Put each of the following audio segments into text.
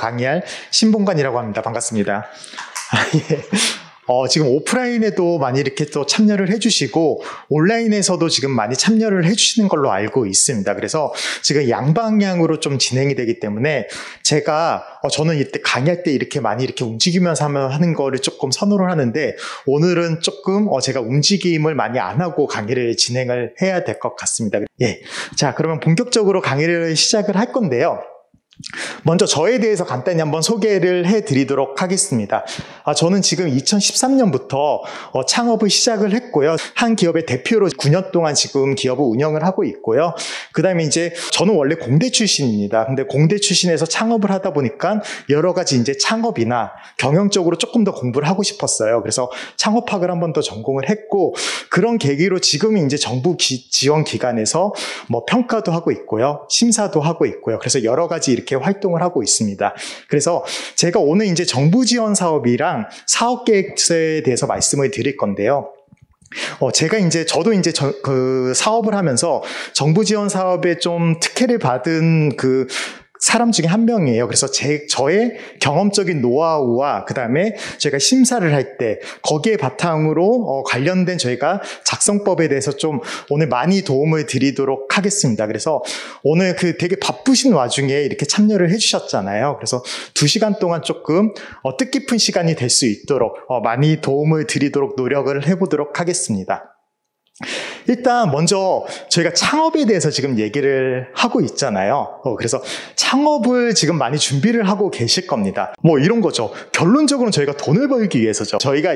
강의할 신봉관이라고 합니다. 반갑습니다. 예. 지금 오프라인에도 많이 이렇게 또 참여를 해주시고 온라인에서도 지금 많이 참여를 해주시는 걸로 알고 있습니다. 그래서 지금 양방향으로 좀 진행이 되기 때문에 저는 이때 강의할 때 이렇게 많이 이렇게 움직이면서 하는 거를 조금 선호를 하는데 오늘은 조금 제가 움직임을 많이 안 하고 강의를 진행을 해야 될 것 같습니다. 예. 자, 그러면 본격적으로 강의를 시작을 할 건데요. 먼저 저에 대해서 간단히 한번 소개를 해드리도록 하겠습니다. 저는 지금 2013년부터 창업을 시작을 했고요. 한 기업의 대표로 9년 동안 지금 기업을 운영을 하고 있고요. 그 다음에 이제 저는 원래 공대 출신입니다. 근데 공대 출신에서 창업을 하다 보니까 여러 가지 이제 창업이나 경영적으로 조금 더 공부를 하고 싶었어요. 그래서 창업학을 한 번 더 전공을 했고, 그런 계기로 지금 이제 정부 지원 기관에서 뭐 평가도 하고 있고요. 심사도 하고 있고요. 그래서 여러 가지 이렇게 활동을 하고 있습니다. 그래서 제가 오늘 이제 정부 지원 사업이랑 사업 계획서에 대해서 말씀을 드릴 건데요. 저도 이제 그 사업을 하면서 정부 지원 사업에 좀 특혜를 받은 그 사람 중에 한 명이에요. 그래서 저의 경험적인 노하우와 그 다음에 저희가 심사를 할 때 거기에 바탕으로 관련된 저희가 작성법에 대해서 좀 오늘 많이 도움을 드리도록 하겠습니다. 그래서 오늘 그 되게 바쁘신 와중에 이렇게 참여를 해주셨잖아요. 그래서 2시간 동안 조금 뜻깊은 시간이 될 수 있도록 많이 도움을 드리도록 노력을 해보도록 하겠습니다. 일단 먼저 저희가 창업에 대해서 지금 얘기를 하고 있잖아요. 그래서 창업을 지금 많이 준비를 하고 계실 겁니다. 뭐 이런 거죠. 결론적으로는 저희가 돈을 벌기 위해서죠. 저희가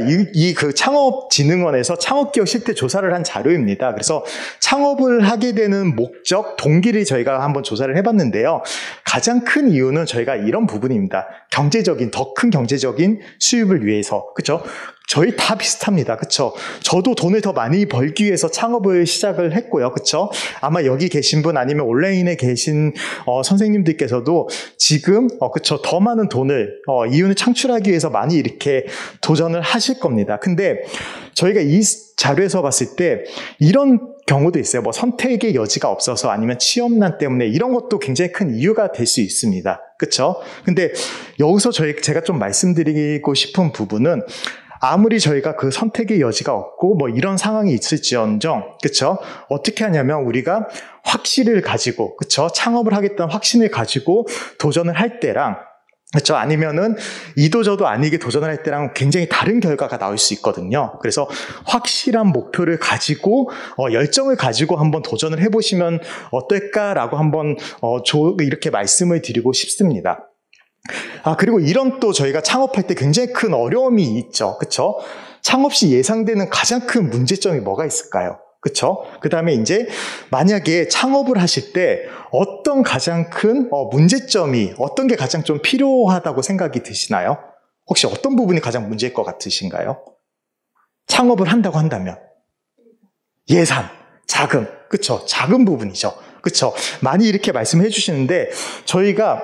그 창업진흥원에서 창업기업 실태 조사를 한 자료입니다. 그래서 창업을 하게 되는 목적, 동기를 저희가 한번 조사를 해봤는데요. 가장 큰 이유는 저희가 이런 부분입니다. 더 큰 경제적인 수입을 위해서. 그렇죠? 저희 다 비슷합니다. 그쵸? 저도 돈을 더 많이 벌기 위해서 창업을 시작을 했고요. 그쵸? 아마 여기 계신 분 아니면 온라인에 계신 선생님들께서도 지금 그쵸? 더 많은 돈을 이윤을 창출하기 위해서 많이 이렇게 도전을 하실 겁니다. 근데 저희가 이 자료에서 봤을 때 이런 경우도 있어요. 뭐 선택의 여지가 없어서 아니면 취업난 때문에 이런 것도 굉장히 큰 이유가 될 수 있습니다. 그쵸? 근데 여기서 제가 좀 말씀드리고 싶은 부분은 아무리 저희가 그 선택의 여지가 없고 뭐 이런 상황이 있을지언정, 그쵸? 어떻게 하냐면 우리가 확신을 가지고, 그쵸? 창업을 하겠다는 확신을 가지고 도전을 할 때랑, 그렇죠? 아니면은 이도저도 아니게 도전을 할 때랑 굉장히 다른 결과가 나올 수 있거든요. 그래서 확실한 목표를 가지고 열정을 가지고 한번 도전을 해보시면 어떨까라고 한번 이렇게 말씀을 드리고 싶습니다. 그리고 이런 또 저희가 창업할 때 굉장히 큰 어려움이 있죠. 그쵸? 창업 시 예상되는 가장 큰 문제점이 뭐가 있을까요? 그쵸? 그 다음에 이제 만약에 창업을 하실 때 어떤 가장 큰 문제점이 어떤 게 가장 좀 필요하다고 생각이 드시나요? 혹시 어떤 부분이 가장 문제일 것 같으신가요? 창업을 한다고 한다면 예산, 자금, 그쵸? 자금 부분이죠. 그쵸? 많이 이렇게 말씀해 주시는데 저희가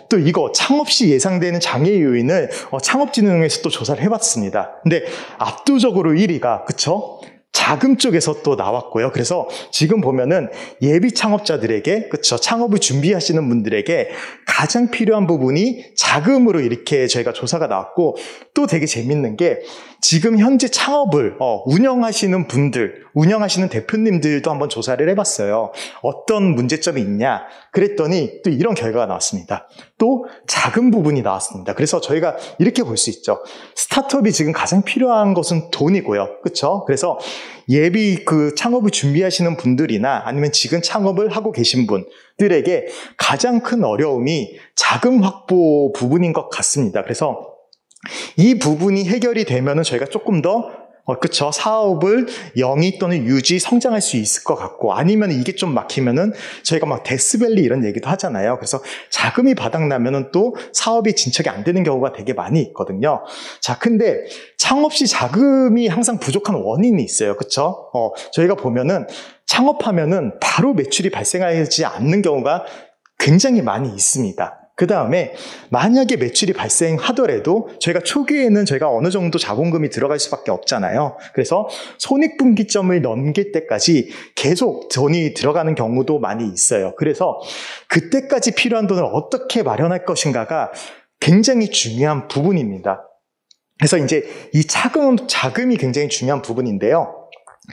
또 이거 창업 시 예상되는 장애 요인을 창업진흥원에서 또 조사를 해봤습니다. 근데 압도적으로 1위가 그쵸? 자금 쪽에서 또 나왔고요. 그래서 지금 보면은 예비 창업자들에게, 그쵸, 창업을 준비하시는 분들에게 가장 필요한 부분이 자금으로 이렇게 저희가 조사가 나왔고, 또 되게 재밌는 게 지금 현재 창업을 운영하시는 분들, 운영하시는 대표님들도 한번 조사를 해봤어요. 어떤 문제점이 있냐? 그랬더니 또 이런 결과가 나왔습니다. 또 자금 부분이 나왔습니다. 그래서 저희가 이렇게 볼 수 있죠. 스타트업이 지금 가장 필요한 것은 돈이고요. 그렇죠? 그래서 예비 그 창업을 준비하시는 분들이나 아니면 지금 창업을 하고 계신 분들에게 가장 큰 어려움이 자금 확보 부분인 것 같습니다. 그래서 이 부분이 해결이 되면은 저희가 조금 더 그쵸, 사업을 영위 또는 유지, 성장할 수 있을 것 같고, 아니면 이게 좀 막히면은 저희가 막 데스밸리 이런 얘기도 하잖아요. 그래서 자금이 바닥나면은 또 사업이 진척이 안 되는 경우가 되게 많이 있거든요. 자, 근데 창업 시 자금이 항상 부족한 원인이 있어요. 그쵸? 저희가 보면은 창업하면은 바로 매출이 발생하지 않는 경우가 굉장히 많이 있습니다. 그 다음에 만약에 매출이 발생하더라도 저희가 초기에는 저희가 어느 정도 자본금이 들어갈 수밖에 없잖아요. 그래서 손익분기점을 넘길 때까지 계속 돈이 들어가는 경우도 많이 있어요. 그래서 그때까지 필요한 돈을 어떻게 마련할 것인가가 굉장히 중요한 부분입니다. 그래서 이제 이 자금이 굉장히 중요한 부분인데요.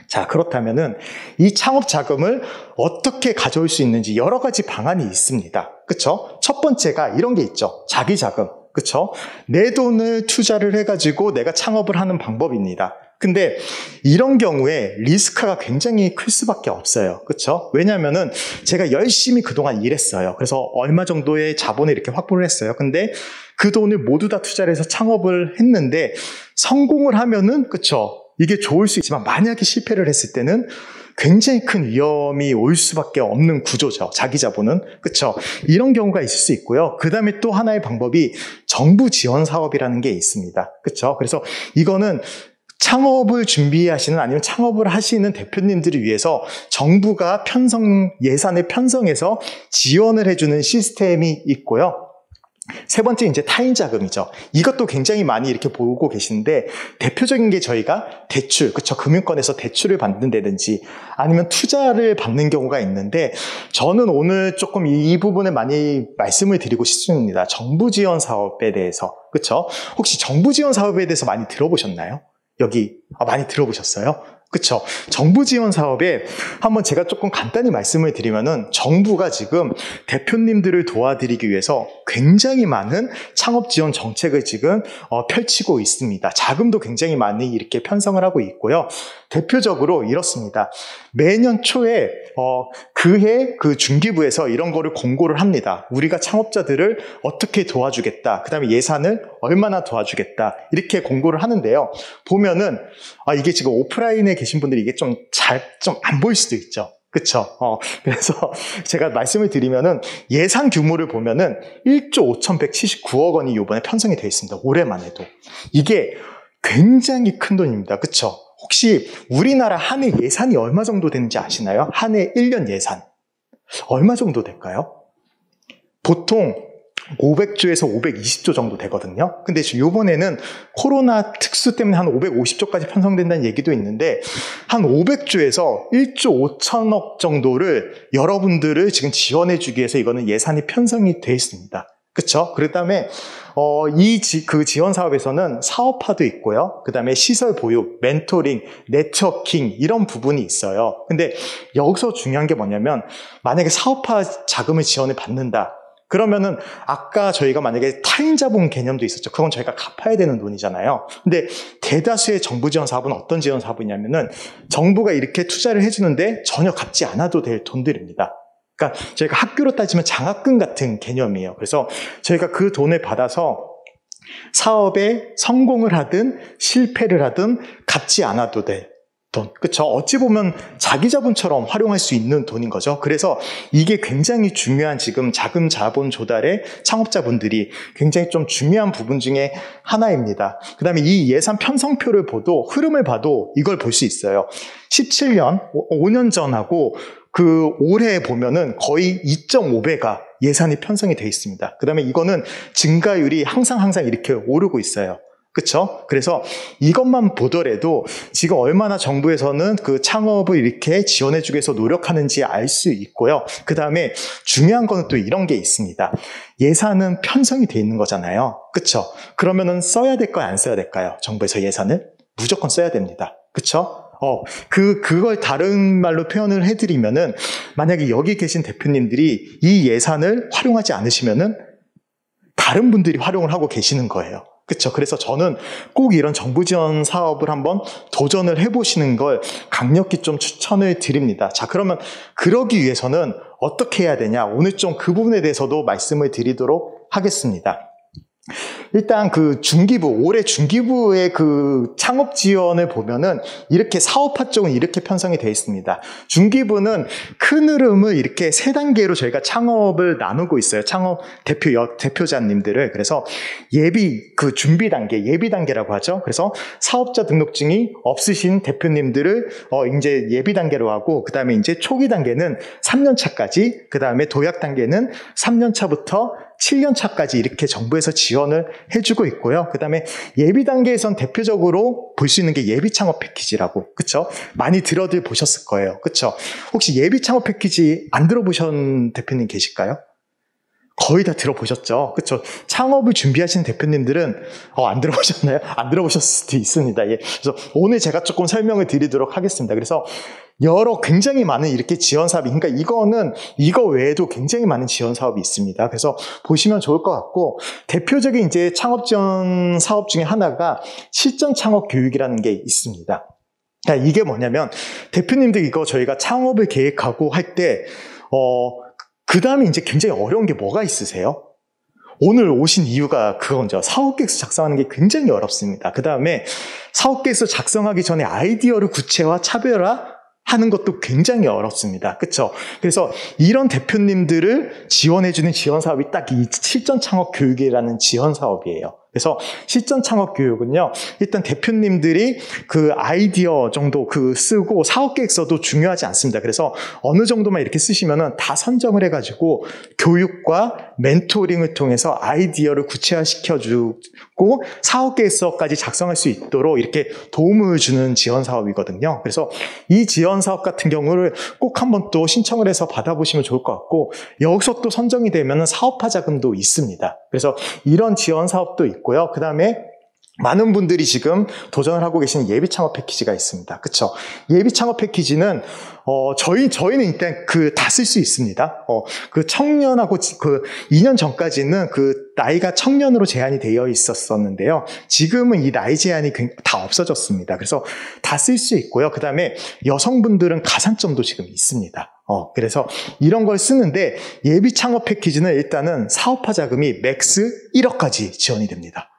자, 그렇다면은 이 창업 자금을 어떻게 가져올 수 있는지 여러 가지 방안이 있습니다. 그쵸? 첫 번째가 이런 게 있죠. 자기 자금. 그쵸? 내 돈을 투자를 해가지고 내가 창업을 하는 방법입니다. 근데 이런 경우에 리스크가 굉장히 클 수밖에 없어요. 그쵸? 왜냐면은 제가 열심히 그동안 일했어요. 그래서 얼마 정도의 자본을 이렇게 확보를 했어요. 근데 그 돈을 모두 다 투자를 해서 창업을 했는데 성공을 하면은, 그쵸? 이게 좋을 수 있지만 만약에 실패를 했을 때는 굉장히 큰 위험이 올 수밖에 없는 구조죠. 자기 자본은. 그쵸? 이런 경우가 있을 수 있고요. 그 다음에 또 하나의 방법이 정부 지원 사업이라는 게 있습니다. 그쵸? 그래서 이거는 창업을 준비하시는 아니면 창업을 하시는 대표님들을 위해서 정부가 예산을 편성해서 지원을 해주는 시스템이 있고요. 세 번째 이제 타인 자금이죠. 이것도 굉장히 많이 이렇게 보고 계시는데 대표적인 게 저희가 대출, 그쵸? 금융권에서 대출을 받는다든지 아니면 투자를 받는 경우가 있는데 저는 오늘 조금 이 부분에 많이 말씀을 드리고 싶습니다. 정부 지원 사업에 대해서. 그쵸? 혹시 정부 지원 사업에 대해서 많이 들어보셨나요? 여기 많이 들어보셨어요? 그쵸? 정부 지원 사업에 한번 제가 조금 간단히 말씀을 드리면은 정부가 지금 대표님들을 도와드리기 위해서 굉장히 많은 창업 지원 정책을 지금 펼치고 있습니다. 자금도 굉장히 많이 이렇게 편성을 하고 있고요. 대표적으로 이렇습니다. 매년 초에 그해 그 중기부에서 이런 거를 공고를 합니다. 우리가 창업자들을 어떻게 도와주겠다. 그 다음에 예산을 얼마나 도와주겠다. 이렇게 공고를 하는데요. 보면은 이게 지금 오프라인에 계신 분들이 이게 좀 안 보일 수도 있죠. 그쵸? 그래서 제가 말씀을 드리면은 예산 규모를 보면은 1조 5,179억 원이 이번에 편성이 되어 있습니다. 올해만 해도. 이게 굉장히 큰 돈입니다. 그쵸? 혹시 우리나라 한 해 예산이 얼마 정도 되는지 아시나요? 한 해 1년 예산. 얼마 정도 될까요? 보통 500조에서 520조 정도 되거든요. 근데 이번에는 코로나 특수 때문에 한 550조까지 편성된다는 얘기도 있는데 한 500조에서 1조 5천억 정도를 여러분들을 지금 지원해 주기 위해서 이거는 예산이 편성이 돼 있습니다. 그쵸? 그 다음에 그 지원 사업에서는 사업화도 있고요. 그 다음에 시설 보육, 멘토링, 네트워킹 이런 부분이 있어요. 근데 여기서 중요한 게 뭐냐면 만약에 사업화 자금을 지원을 받는다. 그러면은 아까 저희가 만약에 타인 자본 개념도 있었죠. 그건 저희가 갚아야 되는 돈이잖아요. 근데 대다수의 정부 지원 사업은 어떤 지원 사업이냐면은 정부가 이렇게 투자를 해주는데 전혀 갚지 않아도 될 돈들입니다. 그러니까 저희가 학교로 따지면 장학금 같은 개념이에요. 그래서 저희가 그 돈을 받아서 사업에 성공을 하든 실패를 하든 갚지 않아도 될 돈. 그쵸? 어찌 보면 자기 자본처럼 활용할 수 있는 돈인 거죠. 그래서 이게 굉장히 중요한 지금 자금 자본 조달의 창업자분들이 굉장히 좀 중요한 부분 중에 하나입니다. 그 다음에 이 예산 편성표를 흐름을 봐도 이걸 볼 수 있어요. 17년, 5년 전하고 그 올해 보면은 거의 2.5배가 예산이 편성이 되어 있습니다. 그 다음에 이거는 증가율이 항상 이렇게 오르고 있어요. 그쵸? 그래서 이것만 보더라도 지금 얼마나 정부에서는 그 창업을 이렇게 지원해주기 위해서 노력하는지 알 수 있고요. 그 다음에 중요한 거는 또 이런 게 있습니다. 예산은 편성이 돼 있는 거잖아요. 그쵸? 그러면은 써야 될까요? 안 써야 될까요? 정부에서 예산을? 무조건 써야 됩니다. 그쵸? 그걸 다른 말로 표현을 해드리면은 만약에 여기 계신 대표님들이 이 예산을 활용하지 않으시면은 다른 분들이 활용을 하고 계시는 거예요. 그렇죠. 그래서 저는 꼭 이런 정부 지원 사업을 한번 도전을 해보시는 걸 강력히 좀 추천을 드립니다. 자, 그러면 그러기 위해서는 어떻게 해야 되냐? 오늘 좀 그 부분에 대해서도 말씀을 드리도록 하겠습니다. 일단 그 올해 중기부의 그 창업 지원을 보면은 이렇게 사업화 쪽은 이렇게 편성이 되어 있습니다. 중기부는 큰 흐름을 이렇게 세 단계로 저희가 창업을 나누고 있어요. 창업 대표자님들을. 그래서 준비 단계, 예비 단계라고 하죠. 그래서 사업자 등록증이 없으신 대표님들을 이제 예비 단계로 하고, 그 다음에 이제 초기 단계는 3년 차까지, 그 다음에 도약 단계는 3년 차부터 7년 차까지 이렇게 정부에서 지원을 해주고 있고요. 그 다음에 예비 단계에선 대표적으로 볼 수 있는 게 예비 창업 패키지라고, 그쵸? 많이 들어들 보셨을 거예요. 그쵸? 혹시 예비 창업 패키지 안 들어보신 대표님 계실까요? 거의 다 들어보셨죠? 그렇죠? 창업을 준비하시는 대표님들은 안 들어보셨나요? 안 들어보셨을 수도 있습니다. 예. 그래서 오늘 제가 조금 설명을 드리도록 하겠습니다. 그래서 굉장히 많은 이렇게 지원 사업이, 그러니까 이거 외에도 굉장히 많은 지원 사업이 있습니다. 그래서 보시면 좋을 것 같고, 대표적인 이제 창업 지원 사업 중에 하나가 실전 창업 교육이라는 게 있습니다. 그러니까 이게 뭐냐면, 대표님들 이거 저희가 창업을 계획하고 할 때, 그 다음에 이제 굉장히 어려운 게 뭐가 있으세요? 오늘 오신 이유가 그건죠. 사업계획서 작성하는 게 굉장히 어렵습니다. 그 다음에 사업계획서 작성하기 전에 아이디어를 구체화, 차별화 하는 것도 굉장히 어렵습니다. 그렇죠? 그래서 이런 대표님들을 지원해주는 지원 사업이 딱 이 실전 창업 교육이라는 지원 사업이에요. 그래서 실전 창업 교육은요, 일단 대표님들이 그 아이디어 정도 쓰고 사업계획서도 중요하지 않습니다. 그래서 어느 정도만 이렇게 쓰시면은 다 선정을 해가지고 교육과 멘토링을 통해서 아이디어를 구체화시켜주고 사업계획서까지 작성할 수 있도록 이렇게 도움을 주는 지원 사업이거든요. 그래서 이 지원 사업 같은 경우를 꼭 한번 또 신청을 해서 받아보시면 좋을 것 같고, 여기서 또 선정이 되면은 사업화 자금도 있습니다. 그래서 이런 지원 사업도 있고요. 그 다음에 많은 분들이 지금 도전을 하고 계시는 예비 창업 패키지가 있습니다. 그쵸? 예비 창업 패키지는, 저희는 일단 다 쓸 수 있습니다. 청년하고 2년 전까지는 나이가 청년으로 제한이 되어 있었는데요. 지금은 이 나이 제한이 다 없어졌습니다. 그래서 다 쓸 수 있고요. 그 다음에 여성분들은 가산점도 지금 있습니다. 그래서 이런 걸 쓰는데, 예비 창업 패키지는 일단은 사업화 자금이 맥스 1억까지 지원이 됩니다.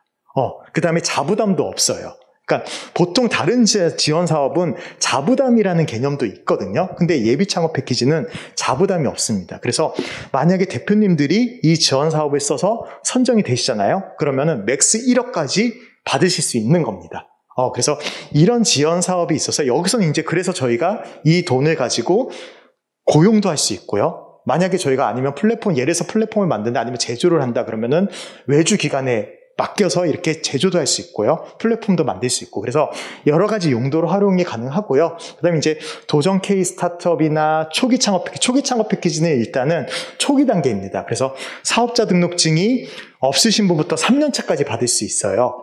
그 다음에 자부담도 없어요. 그러니까 보통 다른 지원 사업은 자부담이라는 개념도 있거든요. 근데 예비 창업 패키지는 자부담이 없습니다. 그래서 만약에 대표님들이 이 지원 사업을 써서 선정이 되시잖아요. 그러면은 맥스 1억까지 받으실 수 있는 겁니다. 그래서 이런 지원 사업이 있어서 여기서는 이제 그래서 저희가 이 돈을 가지고 고용도 할 수 있고요. 만약에 저희가 아니면 예를 들어서 플랫폼을 만든다, 아니면 제조를 한다 그러면은 외주 기관에 맡겨서 이렇게 제조도 할 수 있고요. 플랫폼도 만들 수 있고. 그래서 여러 가지 용도로 활용이 가능하고요. 그 다음에 이제 도전 K 스타트업이나 초기 창업 패키지는 일단은 초기 단계입니다. 그래서 사업자 등록증이 없으신 분부터 3년차까지 받을 수 있어요.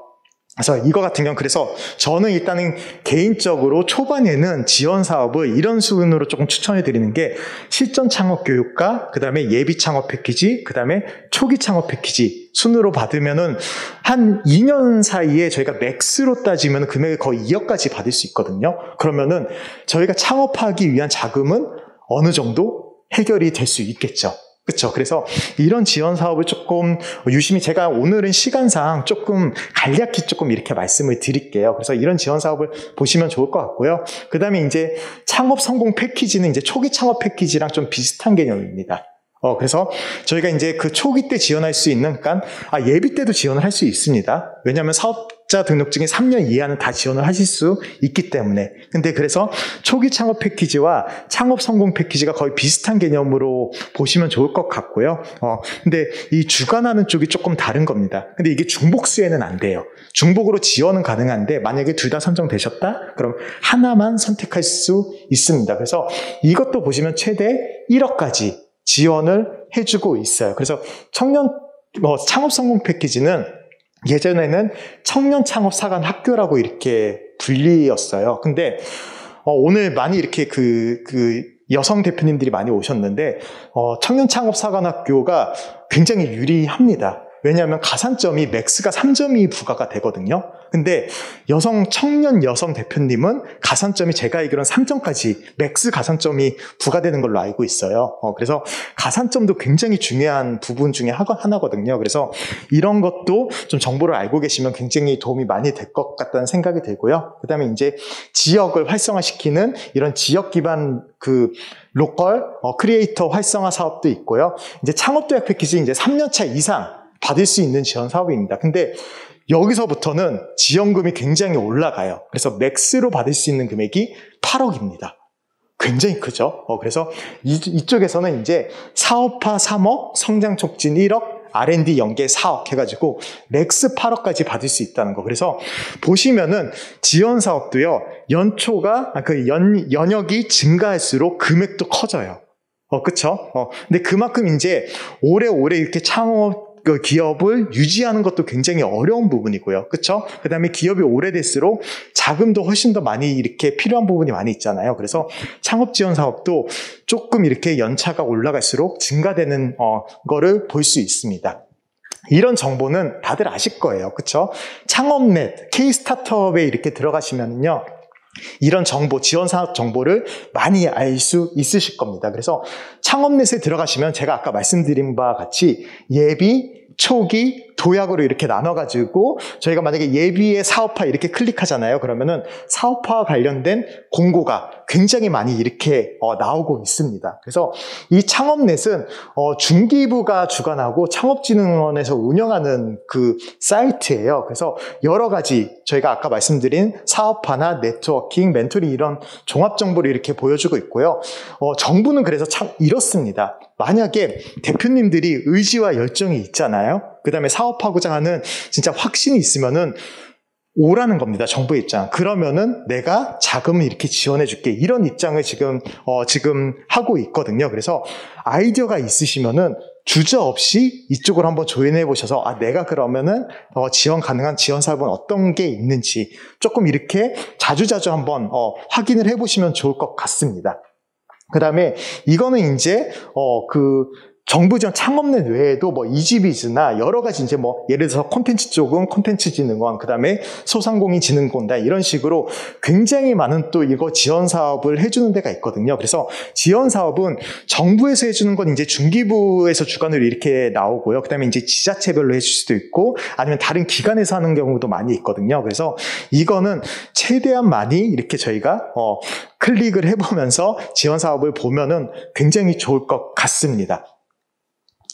그래서 이거 같은 경우는, 그래서 저는 일단은 개인적으로 초반에는 지원 사업을 이런 순으로 조금 추천해 드리는 게, 실전 창업 교육과 그 다음에 예비 창업 패키지, 그 다음에 초기 창업 패키지 순으로 받으면은 한 2년 사이에 저희가 맥스로 따지면 금액이 거의 2억까지 받을 수 있거든요. 그러면은 저희가 창업하기 위한 자금은 어느 정도 해결이 될 수 있겠죠. 그렇죠. 그래서 이런 지원 사업을 조금 유심히, 제가 오늘은 시간상 조금 간략히 조금 이렇게 말씀을 드릴게요. 그래서 이런 지원 사업을 보시면 좋을 것 같고요. 그 다음에 이제 창업 성공 패키지는 이제 초기 창업 패키지랑 좀 비슷한 개념입니다. 그래서 저희가 이제 초기 때 지원할 수 있는, 그러니까 예비 때도 지원을 할 수 있습니다. 왜냐하면 사업자 등록증이 3년 이하는 다 지원을 하실 수 있기 때문에. 근데 그래서 초기 창업 패키지와 창업 성공 패키지가 거의 비슷한 개념으로 보시면 좋을 것 같고요. 근데 이 주관하는 쪽이 조금 다른 겁니다. 근데 이게 중복수에는 안 돼요. 중복으로 지원은 가능한데, 만약에 둘 다 선정되셨다? 그럼 하나만 선택할 수 있습니다. 그래서 이것도 보시면 최대 1억까지 지원을 해주고 있어요. 그래서 창업 성공 패키지는 예전에는 청년 창업 사관 학교라고 이렇게 불리었어요. 근데 오늘 많이 이렇게 여성 대표님들이 많이 오셨는데, 청년 창업 사관 학교가 굉장히 유리합니다. 왜냐하면 가산점이 맥스가 3점이 부과가 되거든요. 근데 청년 여성 대표님은 가산점이 제가 알기로는 3점까지 맥스 가산점이 부과되는 걸로 알고 있어요. 그래서 가산점도 굉장히 중요한 부분 중에 하나거든요. 그래서 이런 것도 좀 정보를 알고 계시면 굉장히 도움이 많이 될 것 같다는 생각이 들고요. 그 다음에 이제 지역을 활성화시키는 이런 지역 기반 로컬 크리에이터 활성화 사업도 있고요. 이제 창업도약 패키지 이제 3년차 이상 받을 수 있는 지원 사업입니다. 근데 여기서부터는 지원금이 굉장히 올라가요. 그래서 맥스로 받을 수 있는 금액이 8억입니다. 굉장히 크죠? 그래서 이쪽에서는 이제 사업화 3억, 성장 촉진 1억, R&D 연계 4억 해가지고 맥스 8억까지 받을 수 있다는 거. 그래서 보시면은 지원 사업도요, 연초가, 연역이 증가할수록 금액도 커져요. 그쵸? 근데 그만큼 이제 오래오래 이렇게 창업 그 기업을 유지하는 것도 굉장히 어려운 부분이고요. 그쵸? 그 다음에 기업이 오래될수록 자금도 훨씬 더 많이 이렇게 필요한 부분이 많이 있잖아요. 그래서 창업 지원 사업도 조금 이렇게 연차가 올라갈수록 증가되는 거를 볼 수 있습니다. 이런 정보는 다들 아실 거예요. 그쵸? 창업넷, K-스타트업에 이렇게 들어가시면요. 이런 정보, 지원 사업 정보를 많이 알 수 있으실 겁니다. 그래서 창업넷에 들어가시면 제가 아까 말씀드린 바와 같이 예비, 초기, 도약으로 이렇게 나눠가지고 저희가 만약에 예비의 사업화 이렇게 클릭하잖아요. 그러면은 사업화와 관련된 공고가 굉장히 많이 이렇게 나오고 있습니다. 그래서 이 창업넷은 중기부가 주관하고 창업진흥원에서 운영하는 그 사이트예요. 그래서 여러 가지 저희가 아까 말씀드린 사업화나 네트워킹, 멘토링 이런 종합 정보를 이렇게 보여주고 있고요. 정부는 그래서 참 이렇습니다. 만약에 대표님들이 의지와 열정이 있잖아요. 그 다음에 사업하고자 하는 진짜 확신이 있으면은 오라는 겁니다. 정부의 입장. 그러면은 내가 자금을 이렇게 지원해 줄게. 이런 입장을 지금 하고 있거든요. 그래서 아이디어가 있으시면은 주저없이 이쪽으로 한번 조인해 보셔서 내가 그러면은 지원 가능한 지원 사업은 어떤 게 있는지 조금 이렇게 자주자주 한번 확인을 해 보시면 좋을 것 같습니다. 그 다음에 이거는 이제 정부 지원 창업넷 외에도 이지비즈나 여러 가지 이제 예를 들어서 콘텐츠 쪽은 콘텐츠진흥원, 그 다음에 소상공인진흥공단 이런 식으로 굉장히 많은 또 이거 지원 사업을 해주는 데가 있거든요. 그래서 지원 사업은 정부에서 해주는 건 이제 중기부에서 주관으로 이렇게 나오고요. 그 다음에 이제 지자체별로 해줄 수도 있고 아니면 다른 기관에서 하는 경우도 많이 있거든요. 그래서 이거는 최대한 많이 이렇게 저희가 클릭을 해보면서 지원 사업을 보면은 굉장히 좋을 것 같습니다.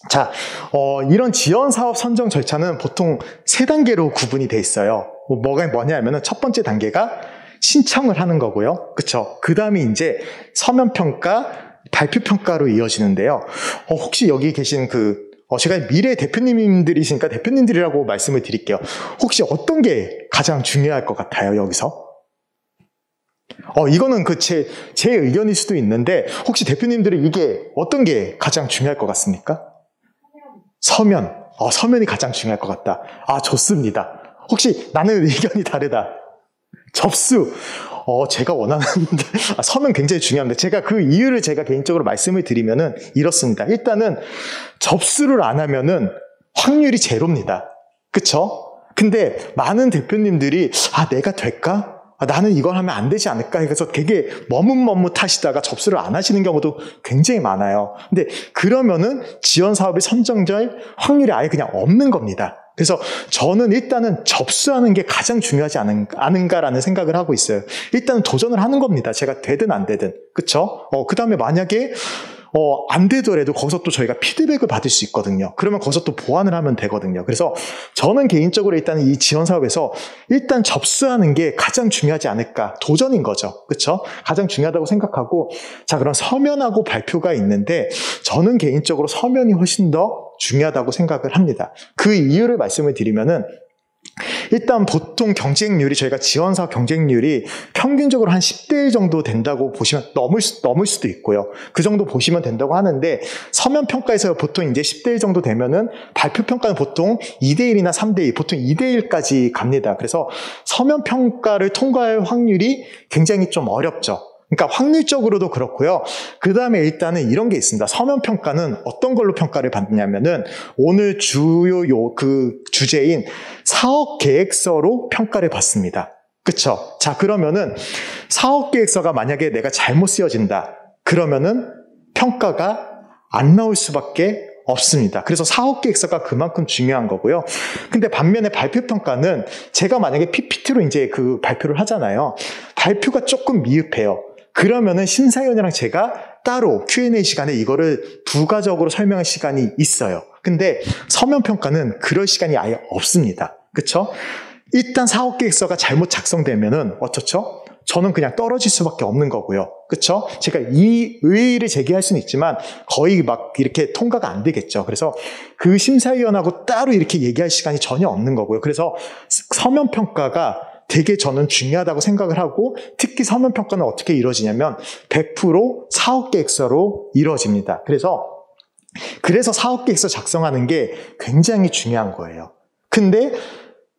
자, 이런 지원 사업 선정 절차는 보통 3단계로 구분이 돼 있어요. 뭐냐면은 첫 번째 단계가 신청을 하는 거고요. 그쵸? 그 다음에 이제 서면평가, 발표평가로 이어지는데요. 혹시 여기 계신 제가 미래 대표님들이시니까 대표님들이라고 말씀을 드릴게요. 혹시 어떤 게 가장 중요할 것 같아요, 여기서? 이거는 제 의견일 수도 있는데, 혹시 대표님들은 이게 어떤 게 가장 중요할 것 같습니까? 서면. 서면이 가장 중요할 것 같다. 좋습니다. 혹시 나는 의견이 다르다. 접수. 제가 원하는, 서면 굉장히 중요한데, 제가 그 이유를 제가 개인적으로 말씀을 드리면은 이렇습니다. 일단은 접수를 안 하면은 확률이 제로입니다. 그쵸? 근데 많은 대표님들이, 내가 될까? 나는 이걸 하면 안 되지 않을까 해서 되게 머뭇머뭇하시다가 접수를 안 하시는 경우도 굉장히 많아요. 근데 그러면은 지원 사업이 선정될 확률이 아예 그냥 없는 겁니다. 그래서 저는 일단은 접수하는 게 가장 중요하지 않은가라는 생각을 하고 있어요. 일단은 도전을 하는 겁니다. 제가 되든 안 되든. 그쵸? 그 다음에 만약에 안 되더라도 거기서 또 저희가 피드백을 받을 수 있거든요. 그러면 거기서 또 보완을 하면 되거든요. 그래서 저는 개인적으로 일단 이 지원 사업에서 일단 접수하는 게 가장 중요하지 않을까. 도전인 거죠. 그렇죠? 가장 중요하다고 생각하고, 자, 그럼 서면하고 발표가 있는데 저는 개인적으로 서면이 훨씬 더 중요하다고 생각을 합니다. 그 이유를 말씀을 드리면은 일단 보통 경쟁률이 저희가 지원사업 경쟁률이 평균적으로 한 10대 1 정도 된다고 보시면 넘을 수도 있고요. 그 정도 보시면 된다고 하는데 서면 평가에서 보통 이제 10대 1 정도 되면은 발표 평가는 보통 2대 1이나 3대 2, 보통 2대 1까지 갑니다. 그래서 서면 평가를 통과할 확률이 굉장히 좀 어렵죠. 그러니까 확률적으로도 그렇고요. 그 다음에 일단은 이런 게 있습니다. 서면 평가는 어떤 걸로 평가를 받느냐면은 오늘 주요 주제인 사업 계획서로 평가를 받습니다. 그쵸? 자, 그러면은 사업 계획서가 만약에 내가 잘못 쓰여진다. 그러면은 평가가 안 나올 수밖에 없습니다. 그래서 사업 계획서가 그만큼 중요한 거고요. 근데 반면에 발표 평가는 제가 만약에 PPT로 이제 그 발표를 하잖아요. 발표가 조금 미흡해요. 그러면은 심사위원이랑 제가 따로 Q&A 시간에 이거를 부가적으로 설명할 시간이 있어요. 근데 서면 평가는 그럴 시간이 아예 없습니다. 그쵸? 일단 사업 계획서가 잘못 작성되면은 어떻죠? 저는 그냥 떨어질 수밖에 없는 거고요. 그쵸? 제가 이 의의를 제기할 수는 있지만 거의 막 이렇게 통과가 안 되겠죠. 그래서 그 심사위원하고 따로 이렇게 얘기할 시간이 전혀 없는 거고요. 그래서 서면 평가가 되게 저는 중요하다고 생각을 하고 특히 서면평가는 어떻게 이루어지냐면 100% 사업계획서로 이루어집니다. 그래서 사업계획서 작성하는 게 굉장히 중요한 거예요. 근데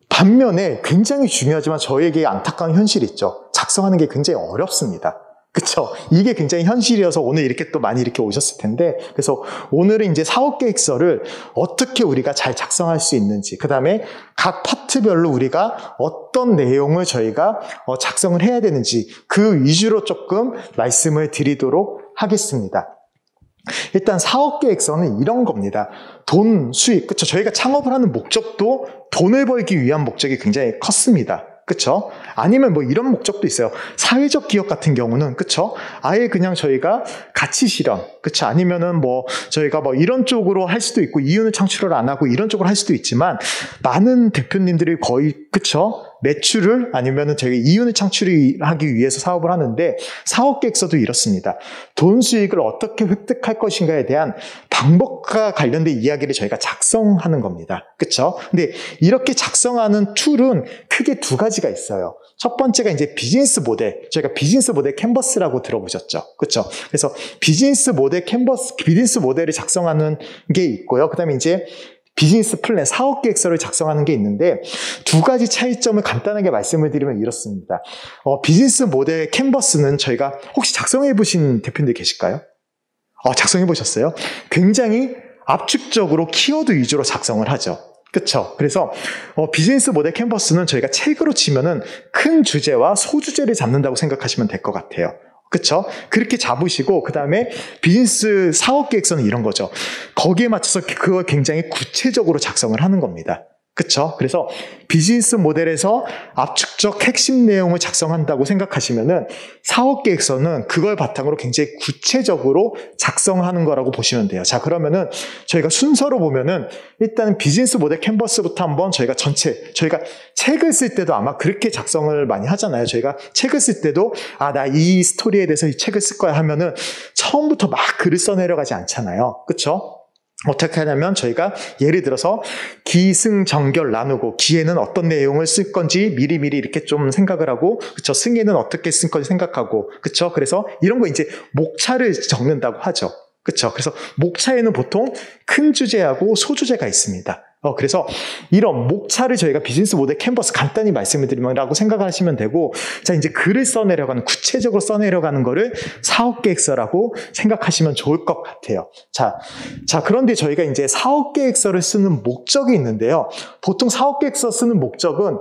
반면에 굉장히 중요하지만 저에게 안타까운 현실이 있죠. 작성하는 게 굉장히 어렵습니다. 그쵸? 이게 굉장히 현실이어서 오늘 이렇게 또 많이 이렇게 오셨을 텐데, 그래서 오늘은 이제 사업계획서를 어떻게 우리가 잘 작성할 수 있는지, 그 다음에 각 파트별로 우리가 어떤 내용을 저희가 작성을 해야 되는지 그 위주로 조금 말씀을 드리도록 하겠습니다. 일단 사업계획서는 이런 겁니다. 돈, 수익, 그쵸? 저희가 창업을 하는 목적도 돈을 벌기 위한 목적이 굉장히 컸습니다. 그쵸? 아니면 뭐 이런 목적도 있어요. 사회적 기업 같은 경우는, 그쵸? 아예 그냥 저희가 가치 실현, 그쵸? 아니면은 뭐 저희가 뭐 이런 쪽으로 할 수도 있고, 이윤을 창출을 안 하고 이런 쪽으로 할 수도 있지만, 많은 대표님들이 거의, 그쵸? 매출을 아니면은 저희가 이윤을 창출하기 위해서 사업을 하는데, 사업계획서도 이렇습니다. 돈 수익을 어떻게 획득할 것인가에 대한 방법과 관련된 이야기를 저희가 작성하는 겁니다. 그쵸? 근데 이렇게 작성하는 툴은 크게 두 가지가 있어요. 첫 번째가 이제 비즈니스 모델, 저희가 비즈니스 모델 캔버스라고 들어보셨죠? 그쵸? 그래서 비즈니스 모델 캔버스, 비즈니스 모델을 작성하는 게 있고요. 그 다음에 이제 비즈니스 플랜, 사업계획서를 작성하는 게 있는데, 두 가지 차이점을 간단하게 말씀을 드리면 이렇습니다. 비즈니스 모델 캔버스는 저희가 혹시 작성해 보신 대표님들 계실까요? 작성해 보셨어요? 굉장히 압축적으로 키워드 위주로 작성을 하죠. 그쵸? 그래서 비즈니스 모델 캔버스는 저희가 책으로 치면은 큰 주제와 소주제를 잡는다고 생각하시면 될 것 같아요. 그쵸? 그렇게 잡으시고, 그 다음에 비즈니스 사업계획서는 이런 거죠. 거기에 맞춰서 그걸 굉장히 구체적으로 작성을 하는 겁니다. 그쵸? 그래서 비즈니스 모델에서 압축적 핵심 내용을 작성한다고 생각하시면은 사업계획서는 그걸 바탕으로 굉장히 구체적으로 작성하는 거라고 보시면 돼요. 자, 그러면은 저희가 순서로 보면은 일단은 비즈니스 모델 캔버스부터 한번 저희가 책을 쓸 때도 아마 그렇게 작성을 많이 하잖아요. 저희가 책을 쓸 때도 나 이 스토리에 대해서 이 책을 쓸 거야 하면은 처음부터 막 글을 써내려가지 않잖아요. 그쵸? 어떻게 하냐면 저희가 예를 들어서 기승전결 나누고, 기에는 어떤 내용을 쓸 건지 미리미리 이렇게 좀 생각을 하고, 그쵸? 승에는 어떻게 쓸 건지 생각하고, 그쵸? 그래서 이런 거 이제 목차를 적는다고 하죠. 그쵸? 그래서 목차에는 보통 큰 주제하고 소주제가 있습니다. 그래서 이런 목차를 저희가 비즈니스 모델 캔버스 간단히 말씀을 드리면라고 생각하시면 되고, 자, 이제 글을 써내려가는, 구체적으로 써내려가는 거를 사업계획서라고 생각하시면 좋을 것 같아요. 자, 그런데 저희가 이제 사업계획서를 쓰는 목적이 있는데요. 보통 사업계획서 쓰는 목적은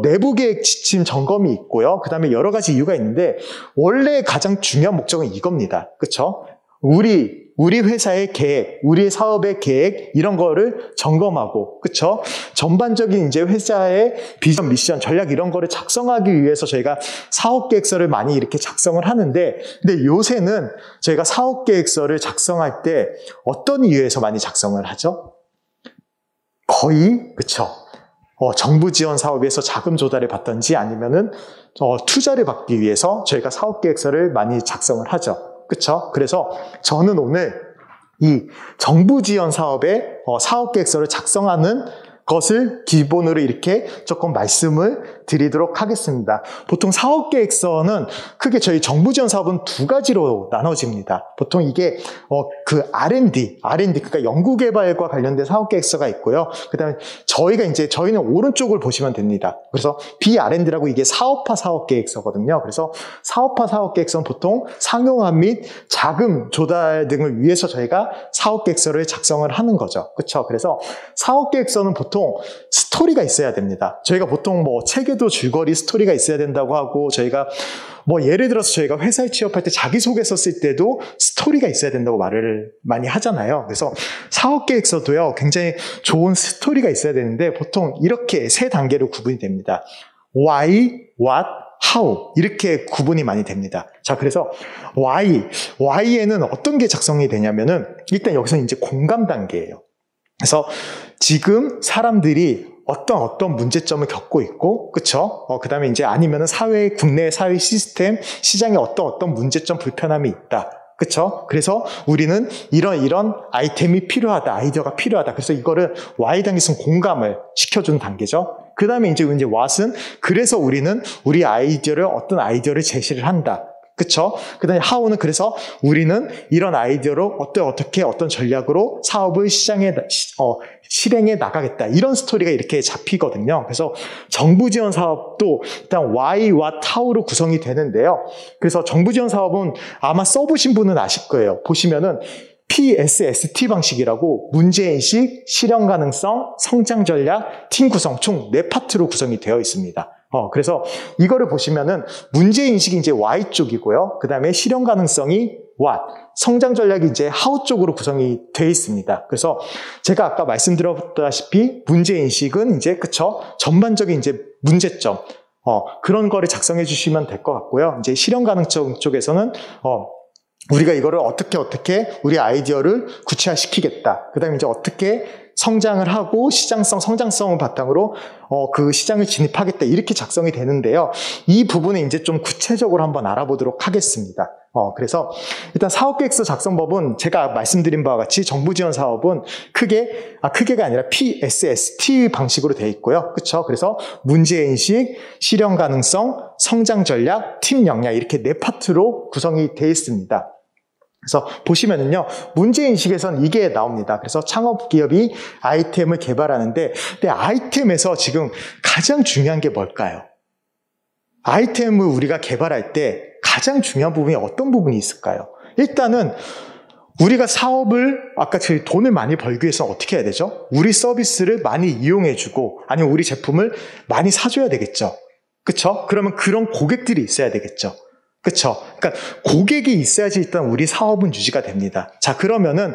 내부 계획 지침 점검이 있고요. 그 다음에 여러 가지 이유가 있는데, 원래 가장 중요한 목적은 이겁니다. 그쵸? 우리 회사의 계획, 우리 사업의 계획, 이런 거를 점검하고, 그쵸? 전반적인 이제 회사의 비전, 미션, 전략 이런 거를 작성하기 위해서 저희가 사업계획서를 많이 이렇게 작성을 하는데, 근데 요새는 저희가 사업계획서를 작성할 때 어떤 이유에서 많이 작성을 하죠? 거의, 그쵸? 정부 지원 사업에서 자금 조달을 받든지 아니면은 투자를 받기 위해서 저희가 사업계획서를 많이 작성을 하죠. 그쵸? 그래서 저는 오늘 이 정부 지원 사업의 사업계획서를 작성하는 것을 기본으로 이렇게 조금 말씀을 드리도록 하겠습니다. 보통 사업계획서는 크게 저희 정부 지원 사업은 두 가지로 나눠집니다. 보통 이게 그 R&D 그러니까 연구개발과 관련된 사업계획서가 있고요. 그다음에 저희는 오른쪽을 보시면 됩니다. 그래서 BR&D라고 이게 사업화 사업계획서거든요. 그래서 사업화 사업계획서는 보통 상용화 및 자금 조달 등을 위해서 저희가 사업계획서를 작성을 하는 거죠. 그렇죠? 그래서 사업계획서는 보통 스토리가 있어야 됩니다. 저희가 보통 뭐 책에도 줄거리 스토리가 있어야 된다고 하고, 저희가 뭐 예를 들어서 저희가 회사에 취업할 때 자기소개서 쓸 때도 스토리가 있어야 된다고 말을 많이 하잖아요. 그래서 사업계획서도요, 굉장히 좋은 스토리가 있어야 되는데 보통 이렇게 세 단계로 구분이 됩니다. Why, What, How 이렇게 구분이 많이 됩니다. 자, 그래서 Why에는 어떤 게 작성이 되냐면은 일단 여기서 이제 공감 단계예요. 그래서 지금 사람들이 어떤 문제점을 겪고 있고, 그쵸? 그 다음에 이제 아니면은 국내 사회 시스템, 시장에 어떤 문제점, 불편함이 있다. 그쵸? 그래서 우리는 이런 아이템이 필요하다, 아이디어가 필요하다. 그래서 이거를 Y 단계에서는 공감을 시켜주는 단계죠. 그 다음에 이제 what은 그래서 우리는 우리 아이디어를 어떤 아이디어를 제시를 한다. 그쵸? 그 다음에 how는 그래서 우리는 이런 아이디어로 어떻게 어떤 전략으로 사업을 실행해 나가겠다. 이런 스토리가 이렇게 잡히거든요. 그래서 정부 지원 사업도 일단 why, what, how로 구성이 되는데요. 그래서 정부 지원 사업은 아마 써보신 분은 아실 거예요. 보시면은 PSST 방식이라고 문제인식, 실현 가능성, 성장 전략, 팀 구성 총 4파트로 구성이 되어 있습니다. 그래서 이거를 보시면은 문제인식이 이제 Y 쪽이고요. 그 다음에 실현 가능성이 What, 성장 전략이 이제 How 쪽으로 구성이 되어 있습니다. 그래서 제가 아까 말씀드렸다시피 문제인식은 이제 그쵸? 전반적인 이제 문제점, 그런 거를 작성해 주시면 될 것 같고요. 이제 실현 가능성 쪽에서는 우리가 이거를 어떻게 우리 아이디어를 구체화시키겠다. 그 다음에 이제 어떻게 성장을 하고 성장성을 바탕으로 그 시장을 진입하겠다. 이렇게 작성이 되는데요. 이 부분에 이제 좀 구체적으로 한번 알아보도록 하겠습니다. 그래서 일단 사업계획서 작성법은 제가 말씀드린 바와 같이 정부 지원 사업은 크게가 아니라 PSST 방식으로 되어 있고요. 그렇죠? 그래서 문제인식, 실현 가능성, 성장 전략, 팀 역량 이렇게 4파트로 구성이 되어 있습니다. 그래서 보시면은요, 문제인식에선 이게 나옵니다. 그래서 창업기업이 아이템을 개발하는데, 근데 아이템에서 지금 가장 중요한 게 뭘까요? 아이템을 우리가 개발할 때 가장 중요한 부분이 어떤 부분이 있을까요? 일단은 우리가 사업을 아까 저희 돈을 많이 벌기 위해서는 어떻게 해야 되죠? 우리 서비스를 많이 이용해주고 아니면 우리 제품을 많이 사줘야 되겠죠. 그쵸? 그러면 그런 고객들이 있어야 되겠죠. 그쵸? 그러니까 고객이 있어야지 일단 우리 사업은 유지가 됩니다. 자, 그러면은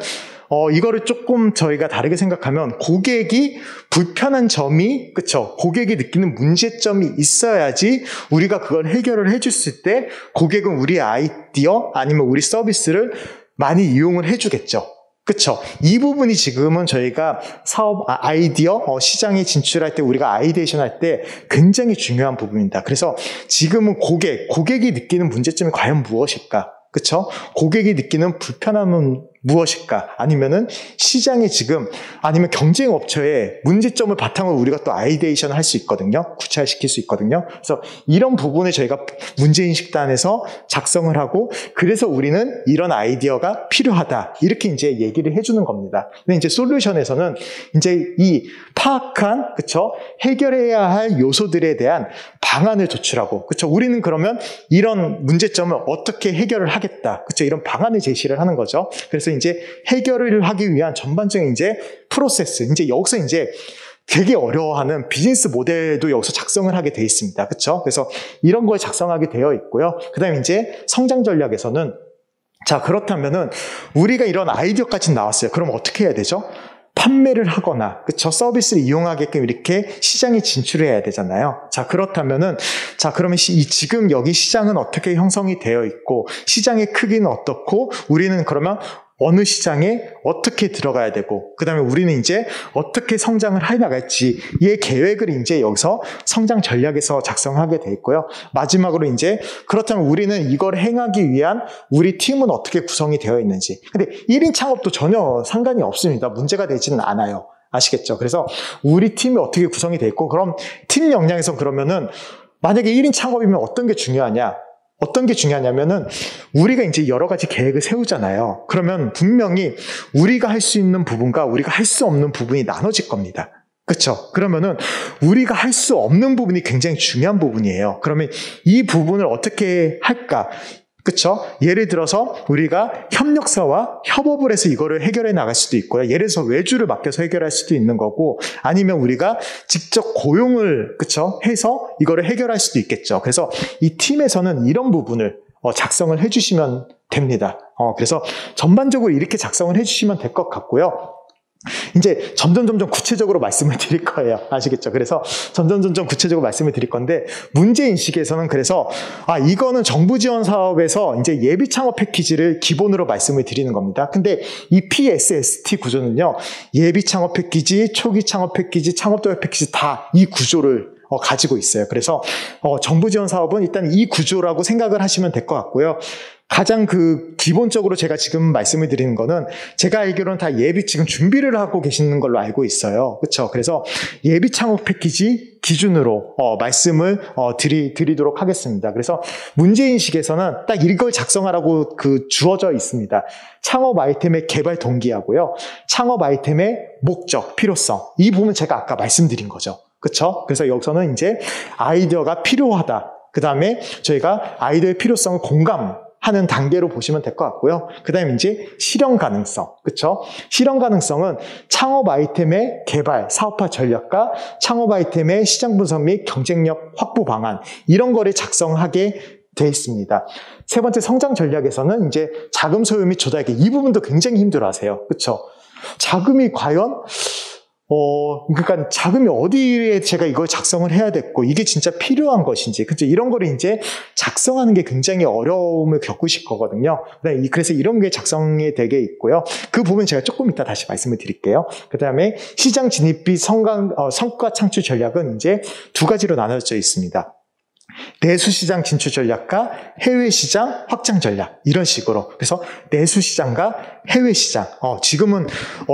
이거를 조금 저희가 다르게 생각하면 고객이 불편한 점이, 그쵸? 고객이 느끼는 문제점이 있어야지 우리가 그걸 해결을 해줬을 때 고객은 우리 아이디어 아니면 우리 서비스를 많이 이용을 해주겠죠. 그쵸? 이 부분이 지금은 저희가 사업 아이디어 시장에 진출할 때 우리가 아이데이션 할 때 굉장히 중요한 부분입니다. 그래서 지금은 고객이 느끼는 문제점이 과연 무엇일까? 그쵸? 고객이 느끼는 불편함은 무엇일까? 아니면은 시장에 아니면 경쟁업체의 문제점을 바탕으로 우리가 또 아이데이션을 할 수 있거든요. 구체화시킬 수 있거든요. 그래서 이런 부분을 저희가 문제인식단에서 작성을 하고, 그래서 우리는 이런 아이디어가 필요하다. 이렇게 이제 얘기를 해주는 겁니다. 근데 이제 솔루션에서는 이제 이 파악한, 그쵸? 해결해야 할 요소들에 대한 방안을 도출하고, 그쵸? 우리는 그러면 이런 문제점을 어떻게 해결을 하겠다. 그쵸? 이런 방안을 제시를 하는 거죠. 그래서 이제 해결을 하기 위한 전반적인 이제 프로세스, 이제 여기서 이제 되게 어려워하는 비즈니스 모델도 여기서 작성을 하게 되어 있습니다. 그쵸? 그래서 이런 걸 작성하게 되어 있고요. 그 다음에 이제 성장 전략에서는, 자, 그렇다면은 우리가 이런 아이디어까지 나왔어요. 그럼 어떻게 해야 되죠? 판매를 하거나, 그쵸? 서비스를 이용하게끔 이렇게 시장에 진출해야 되잖아요. 자, 그렇다면은, 그러면 지금 여기 시장은 어떻게 형성이 되어 있고, 시장의 크기는 어떻고, 우리는 그러면 어느 시장에 어떻게 들어가야 되고, 그 다음에 우리는 이제 어떻게 성장을 해 나갈지, 이 계획을 이제 여기서 성장 전략에서 작성하게 돼 있고요. 마지막으로 이제, 그렇다면 우리는 이걸 행하기 위한 우리 팀은 어떻게 구성이 되어 있는지. 근데 1인 창업도 전혀 상관이 없습니다. 문제가 되지는 않아요. 아시겠죠? 그래서 우리 팀이 어떻게 구성이 돼 있고, 그럼 팀 역량에서 그러면은, 만약에 1인 창업이면 어떤 게 중요하냐? 어떤 게 중요하냐면은 우리가 이제 여러 가지 계획을 세우잖아요. 그러면 분명히 우리가 할 수 있는 부분과 우리가 할 수 없는 부분이 나눠질 겁니다. 그렇죠? 그러면은 우리가 할 수 없는 부분이 굉장히 중요한 부분이에요. 그러면 이 부분을 어떻게 할까? 그쵸? 예를 들어서 우리가 협력사와 협업을 해서 이거를 해결해 나갈 수도 있고요. 예를 들어서 외주를 맡겨서 해결할 수도 있는 거고, 아니면 우리가 직접 고용을, 그쵸? 해서 이거를 해결할 수도 있겠죠. 그래서 이 팀에서는 이런 부분을 작성을 해주시면 됩니다. 그래서 전반적으로 이렇게 작성을 해주시면 될 것 같고요. 이제 점점 구체적으로 말씀을 드릴 거예요. 아시겠죠? 그래서 점점 구체적으로 말씀을 드릴 건데, 문제인식에서는 그래서, 이거는 정부 지원 사업에서 이제 예비 창업 패키지를 기본으로 말씀을 드리는 겁니다. 근데 이 PSST 구조는요, 예비 창업 패키지, 초기 창업 패키지, 창업 도약 패키지 다 이 구조를 가지고 있어요. 그래서 정부 지원 사업은 일단 이 구조라고 생각을 하시면 될 것 같고요. 가장 기본적으로 제가 지금 말씀을 드리는 거는 제가 알기로는 다 예비 지금 준비를 하고 계시는 걸로 알고 있어요. 그렇죠? 그래서 예비 창업 패키지 기준으로 말씀을 드리도록 하겠습니다. 그래서 문제인식에서는 딱 이걸 작성하라고 주어져 있습니다. 창업 아이템의 개발 동기하고요. 창업 아이템의 목적, 필요성. 이 부분 제가 아까 말씀드린 거죠. 그렇죠? 그래서 여기서는 이제 아이디어가 필요하다. 그 다음에 저희가 아이디어의 필요성을 공감하는 단계로 보시면 될 것 같고요. 그 다음에 이제 실현 가능성. 그쵸? 실현 가능성은 창업 아이템의 개발, 사업화 전략과 창업 아이템의 시장 분석 및 경쟁력 확보 방안, 이런 거를 작성하게 돼 있습니다. 세 번째 성장 전략에서는 이제 자금 소요 및 조달기, 이 부분도 굉장히 힘들어 하세요. 그쵸? 자금이 과연 그러니까 자금이 어디에 제가 이걸 작성을 해야 됐고 이게 진짜 필요한 것인지, 그죠? 이런 거를 이제 작성하는 게 굉장히 어려움을 겪으실 거거든요. 그래서 이런 게 작성이 되게 있고요. 그 부분 제가 조금 이따 다시 말씀을 드릴게요. 그 다음에 시장 진입 및 성과 창출 전략은 이제 두 가지로 나눠져 있습니다. 내수 시장 진출 전략과 해외 시장 확장 전략, 이런 식으로. 그래서 내수 시장과 해외 시장. 지금은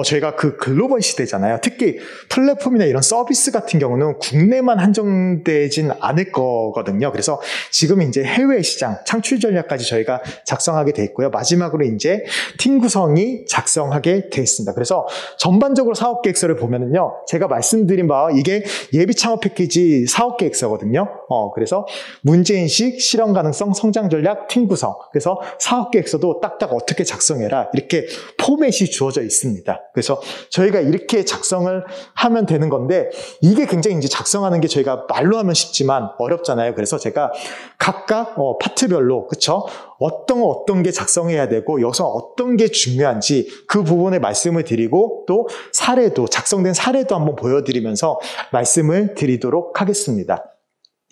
저희가 글로벌 시대잖아요. 특히 플랫폼이나 이런 서비스 같은 경우는 국내만 한정되진 않을 거거든요. 그래서 지금 이제 해외 시장 창출 전략까지 저희가 작성하게 돼 있고요. 마지막으로 이제 팀 구성이 작성하게 돼 있습니다. 그래서 전반적으로 사업 계획서를 보면은요, 제가 말씀드린 바와 이게 예비 창업 패키지 사업 계획서거든요. 그래서 문제인식, 실현 가능성, 성장 전략, 팀 구성. 그래서 사업 계획서도 딱딱 어떻게 작성해라, 이렇게 포맷이 주어져 있습니다. 그래서 저희가 이렇게 작성을 하면 되는 건데, 이게 굉장히 이제 작성하는 게 저희가 말로 하면 쉽지만 어렵잖아요. 그래서 제가 각각 파트별로, 그쵸? 어떤 게 작성해야 되고 여기서 어떤 게 중요한지 그 부분에 말씀을 드리고, 또 사례도, 작성된 사례도 한번 보여드리면서 말씀을 드리도록 하겠습니다.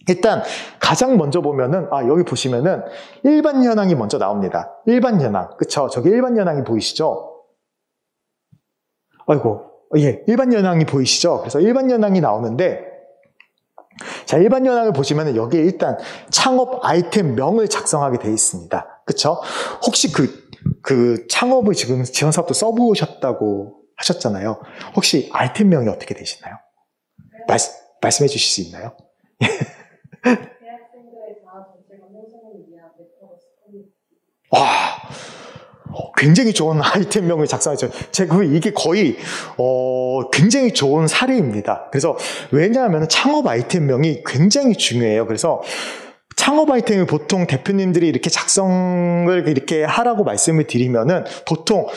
일단 가장 먼저 보면은 여기 보시면은 일반 현황이 먼저 나옵니다. 일반 현황, 그쵸? 저기 일반 현황이 보이시죠? 일반 현황이 보이시죠? 그래서 일반 현황이 나오는데, 자, 일반 현황을 보시면은 여기에 일단 창업 아이템명을 작성하게 되어 있습니다. 그쵸? 혹시 창업을 지금 지원 사업도 써보셨다고 하셨잖아요. 혹시 아이템명이 어떻게 되시나요? 말씀해 주실 수 있나요? 대학생들의 자아 전체가 형성을 위한 메타버스 커뮤니티. 굉장히 좋은 아이템명을 작성했죠. 이게 거의 굉장히 좋은 사례입니다. 그래서 왜냐하면 창업 아이템명이 굉장히 중요해요. 그래서 창업 아이템을 보통 대표님들이 이렇게 작성을 이렇게 하라고 말씀을 드리면은 보통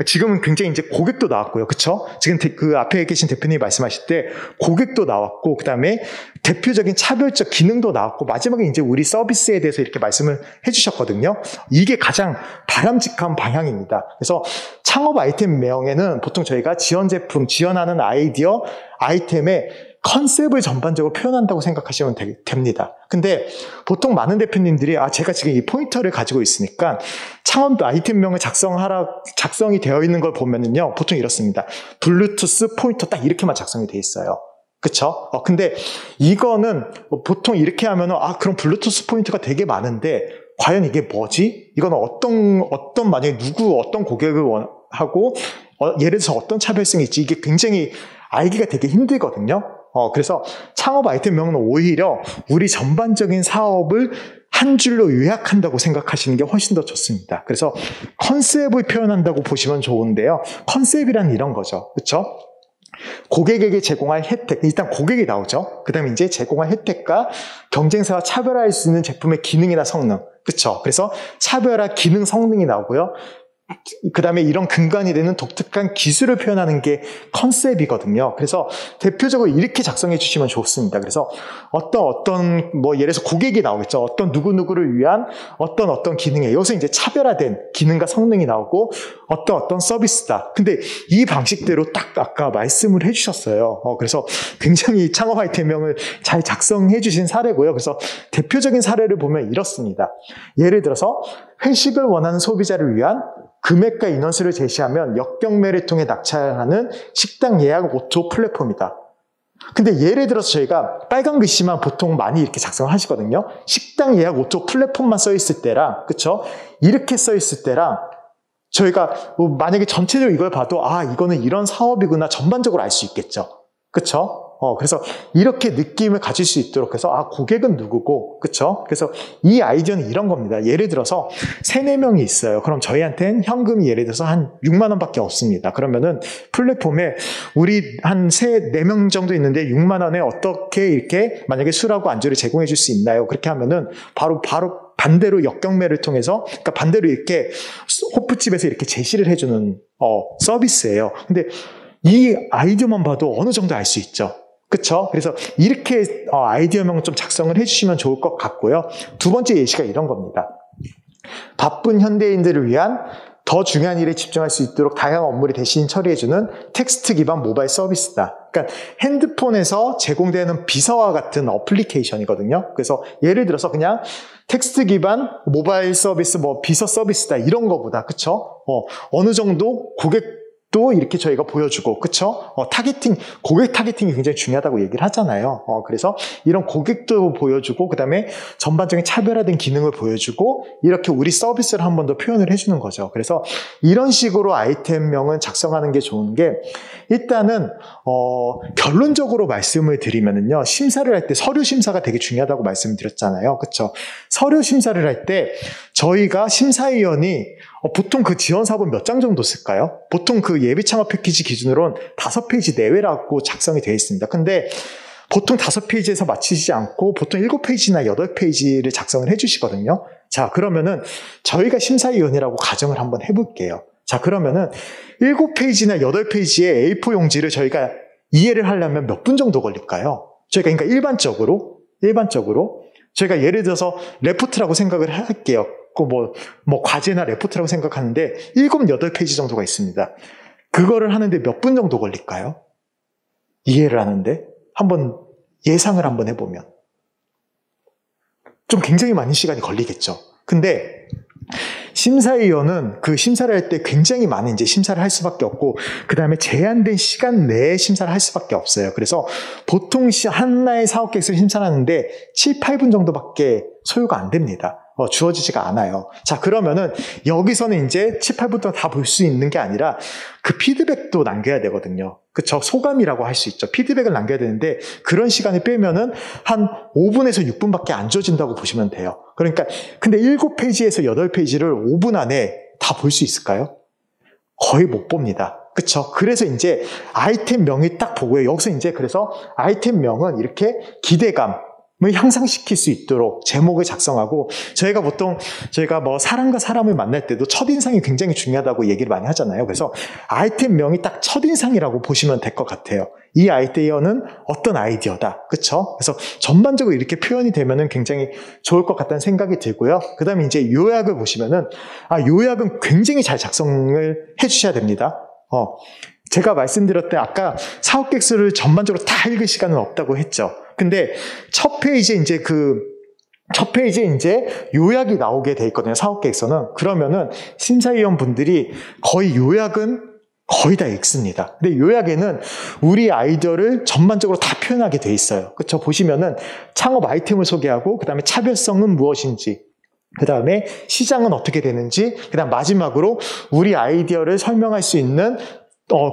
지금은 굉장히 이제 고객도 나왔고요. 그쵸? 지금 그 앞에 계신 대표님이 말씀하실 때 고객도 나왔고, 그 다음에 대표적인 차별적 기능도 나왔고, 마지막에 이제 우리 서비스에 대해서 이렇게 말씀을 해주셨거든요. 이게 가장 바람직한 방향입니다. 그래서 창업 아이템명에는 보통 저희가 지원 제품, 지원하는 아이디어, 아이템에 컨셉을 전반적으로 표현한다고 생각하시면 됩니다. 근데 보통 많은 대표님들이 제가 지금 이 포인터를 가지고 있으니까 창업 아이템명을 작성이 되어 있는 걸 보면은요, 보통 이렇습니다. 블루투스 포인터 딱 이렇게만 작성이 되어 있어요. 그쵸? 근데 이거는 보통 이렇게 하면은 그럼 블루투스 포인트가 되게 많은데 과연 이게 뭐지? 이건 만약에 어떤 고객을 하고 예를 들어서 어떤 차별성이 있지? 이게 굉장히 알기가 되게 힘들거든요. 그래서 창업 아이템명은 오히려 우리 전반적인 사업을 한 줄로 요약한다고 생각하시는 게 훨씬 더 좋습니다. 그래서 컨셉을 표현한다고 보시면 좋은데요. 컨셉이란 이런 거죠. 그렇죠? 고객에게 제공할 혜택, 일단 고객이 나오죠. 그 다음에 이제 제공할 혜택과 경쟁사와 차별화할 수 있는 제품의 기능이나 성능. 그렇죠? 그래서 차별화, 기능, 성능이 나오고요. 그 다음에 이런 근간이 되는 독특한 기술을 표현하는 게 컨셉이거든요. 그래서 대표적으로 이렇게 작성해 주시면 좋습니다. 그래서 예를 들어서 고객이 나오겠죠. 어떤 누구누구를 위한 어떤 기능에, 여기서 이제 차별화된 기능과 성능이 나오고 어떤 서비스다. 근데 이 방식대로 딱 아까 말씀을 해주셨어요. 그래서 굉장히 창업 아이템명을 잘 작성해 주신 사례고요. 그래서 대표적인 사례를 보면 이렇습니다. 예를 들어서 회식을 원하는 소비자를 위한 금액과 인원수를 제시하면 역경매를 통해 낙찰하는 식당 예약 오토 플랫폼이다. 근데 예를 들어서 저희가 빨간 글씨만 보통 많이 이렇게 작성을 하시거든요. 식당 예약 오토 플랫폼만 써 있을 때랑, 그쵸? 이렇게 써 있을 때랑, 저희가 뭐 만약에 전체적으로 이걸 봐도, 아, 이거는 이런 사업이구나 전반적으로 알 수 있겠죠. 그쵸? 그래서 이렇게 느낌을 가질 수 있도록 해서, 아, 고객은 누구고, 그쵸? 그래서 이 아이디어는 이런 겁니다. 예를 들어서 3, 4명이 있어요. 그럼 저희한테는 현금이 예를 들어서 한 6만 원밖에 없습니다. 그러면은 플랫폼에 우리 한 3, 4명 정도 있는데 6만 원에 어떻게 이렇게 만약에 술하고 안주를 제공해 줄 수 있나요? 그렇게 하면은 바로 반대로 역경매를 통해서, 그러니까 반대로 이렇게 호프집에서 이렇게 제시를 해주는 서비스예요. 근데 이 아이디어만 봐도 어느 정도 알 수 있죠. 그쵸? 그래서 이렇게 아이디어명을 좀 작성을 해주시면 좋을 것 같고요. 두 번째 예시가 이런 겁니다. 바쁜 현대인들을 위한 더 중요한 일에 집중할 수 있도록 다양한 업무를 대신 처리해주는 텍스트 기반 모바일 서비스다. 그러니까 핸드폰에서 제공되는 비서와 같은 어플리케이션이거든요. 그래서 예를 들어서 그냥 텍스트 기반 모바일 서비스, 뭐 비서 서비스다 이런 거보다, 그쵸? 어느 정도 고객도 이렇게 저희가 보여주고, 그쵸? 고객 타겟팅이 굉장히 중요하다고 얘기를 하잖아요. 그래서 이런 고객도 보여주고, 그 다음에 전반적인 차별화된 기능을 보여주고, 이렇게 우리 서비스를 한 번 더 표현을 해주는 거죠. 그래서 이런 식으로 아이템명은 작성하는 게 좋은 게, 일단은, 결론적으로 말씀을 드리면은요, 심사를 할 때 서류 심사가 되게 중요하다고 말씀드렸잖아요. 그쵸? 서류 심사를 할 때, 저희가 심사위원이 보통 그 지원 사본 몇 장 정도 쓸까요? 보통 그 예비 창업 패키지 기준으로는 5페이지 내외라고 작성이 되어 있습니다. 근데 보통 5페이지에서 마치지 않고 보통 7페이지나 8페이지를 작성을 해주시거든요. 자, 그러면은 저희가 심사위원이라고 가정을 한번 해볼게요. 자, 그러면은 7페이지나 8페이지의 A4 용지를 저희가 이해를 하려면 몇 분 정도 걸릴까요? 저희가 그러니까 일반적으로 저희가 예를 들어서 레포트라고 생각을 할게요. 뭐 과제나 레포트라고 생각하는데 7, 8페이지 정도가 있습니다. 그거를 하는데 몇 분 정도 걸릴까요? 이해를 하는데 한번 예상을 한번 해보면 좀 굉장히 많은 시간이 걸리겠죠. 근데 심사위원은 그 심사를 할 때 굉장히 많은 이제 심사를 할 수밖에 없고, 그 다음에 제한된 시간 내에 심사를 할 수밖에 없어요. 그래서 보통 하나의 사업 계획서를 심사를 하는데 7, 8분 정도밖에 소요가 안 됩니다. 주어지지가 않아요. 자, 그러면은 여기서는 이제 7, 8분 동안 다 볼 수 있는 게 아니라 그 피드백도 남겨야 되거든요. 그쵸? 소감이라고 할 수 있죠. 피드백을 남겨야 되는데 그런 시간을 빼면은 한 5분에서 6분밖에 안 주어진다고 보시면 돼요. 그러니까 근데 7페이지에서 8페이지를 5분 안에 다 볼 수 있을까요? 거의 못 봅니다. 그쵸? 그래서 이제 아이템명이 딱 보고요. 여기서 이제 그래서 아이템명은 이렇게 기대감 향상시킬 수 있도록 제목을 작성하고, 저희가 뭐 사람과 사람을 만날 때도 첫인상이 굉장히 중요하다고 얘기를 많이 하잖아요. 그래서 아이템명이 딱 첫인상이라고 보시면 될 것 같아요. 이 아이디어는 어떤 아이디어다. 그쵸? 그래서 전반적으로 이렇게 표현이 되면은 굉장히 좋을 것 같다는 생각이 들고요. 그 다음에 이제 요약을 보시면은, 요약은 굉장히 잘 작성을 해 주셔야 됩니다. 제가 말씀드렸던 아까 사업 계획서를 전반적으로 다 읽을 시간은 없다고 했죠. 근데 첫 페이지에 이제 요약이 나오게 돼 있거든요. 사업 계획서는. 그러면은 심사위원 분들이 요약은 거의 다 읽습니다. 근데 요약에는 우리 아이디어를 전반적으로 다 표현하게 돼 있어요. 그쵸? 보시면은 창업 아이템을 소개하고, 그 다음에 차별성은 무엇인지, 그 다음에 시장은 어떻게 되는지, 그 다음 마지막으로 우리 아이디어를 설명할 수 있는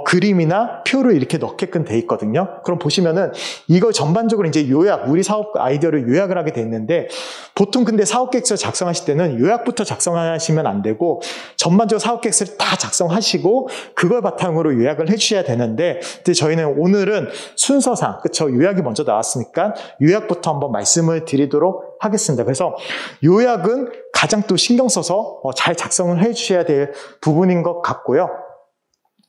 그림이나 표를 이렇게 넣게끔 돼 있거든요. 그럼 보시면은 이걸 전반적으로 이제 우리 사업 아이디어를 요약을 하게 돼 있는데, 보통 근데 사업 계획서 작성하실 때는 요약부터 작성하시면 안 되고 전반적으로 사업 계획서를 다 작성하시고 그걸 바탕으로 요약을 해주셔야 되는데, 근데 저희는 오늘은 순서상, 그쵸? 요약이 먼저 나왔으니까 요약부터 한번 말씀을 드리도록 하겠습니다. 그래서 요약은 가장 또 신경 써서 잘 작성을 해주셔야 될 부분인 것 같고요.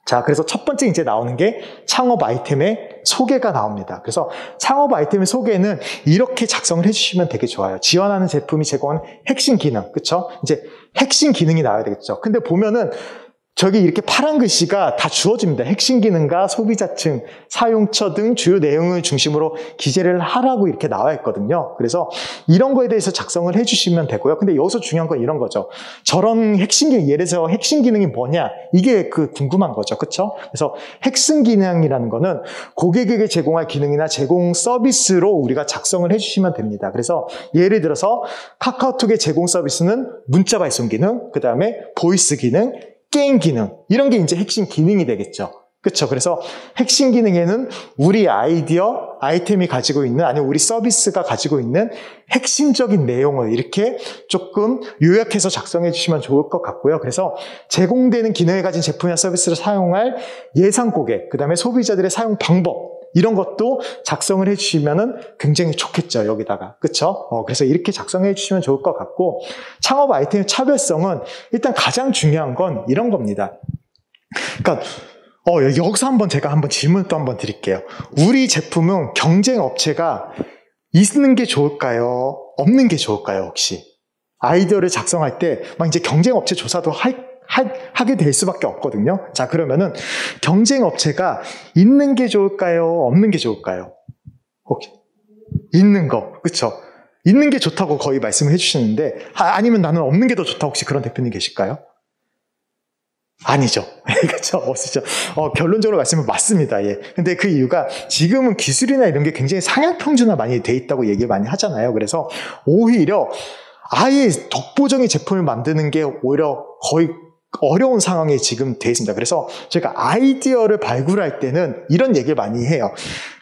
자, 그래서 첫 번째 이제 나오는 게 창업 아이템의 소개가 나옵니다. 그래서 창업 아이템의 소개는 이렇게 작성을 해주시면 되게 좋아요. 지원하는 제품이 제공하는 핵심 기능, 그쵸? 이제 핵심 기능이 나와야 되겠죠. 근데 보면은 저기 이렇게 파란 글씨가 다 주어집니다. 핵심 기능과 소비자층, 사용처 등 주요 내용을 중심으로 기재를 하라고 이렇게 나와 있거든요. 그래서 이런 거에 대해서 작성을 해주시면 되고요. 근데 여기서 중요한 건 이런 거죠. 저런 핵심 기능, 예를 들어서 핵심 기능이 뭐냐? 이게 궁금한 거죠. 그쵸? 그래서 핵심 기능이라는 거는 고객에게 제공할 기능이나 제공 서비스로 우리가 작성을 해주시면 됩니다. 그래서 예를 들어서 카카오톡의 제공 서비스는 문자 발송 기능, 그 다음에 보이스 기능, 게임 기능, 이런 게 이제 핵심 기능이 되겠죠. 그렇죠. 그래서 핵심 기능에는 우리 아이템이 가지고 있는, 아니면 우리 서비스가 가지고 있는 핵심적인 내용을 이렇게 조금 요약해서 작성해 주시면 좋을 것 같고요. 그래서 제공되는 기능을 가진 제품이나 서비스를 사용할 예상 고객, 그 다음에 소비자들의 사용 방법, 이런 것도 작성을 해주시면 굉장히 좋겠죠, 여기다가. 그쵸? 그래서 이렇게 작성해 주시면 좋을 것 같고, 창업 아이템의 차별성은 일단 가장 중요한 건 이런 겁니다. 그러니까, 여기서 제가 한번 질문 또 한번 드릴게요. 우리 제품은 경쟁 업체가 있는 게 좋을까요? 없는 게 좋을까요, 혹시? 아이디어를 작성할 때, 막 이제 경쟁 업체 조사도 하게 될 수밖에 없거든요. 자, 그러면은 경쟁 업체가 있는 게 좋을까요? 없는 게 좋을까요? 혹시 있는 거, 그렇죠? 있는 게 좋다고 거의 말씀을 해주시는데, 아니면 나는 없는 게 더 좋다, 혹시 그런 대표님 계실까요? 아니죠. 그렇죠. 없으죠. 결론적으로 말씀은 맞습니다. 예. 근데 그 이유가 지금은 기술이나 이런 게 굉장히 상향 평준화 많이 돼 있다고 얘기를 많이 하잖아요. 그래서 오히려 아예 독보적인 제품을 만드는 게 오히려 거의 어려운 상황에 지금 돼 있습니다. 그래서 제가 아이디어를 발굴할 때는 이런 얘기를 많이 해요.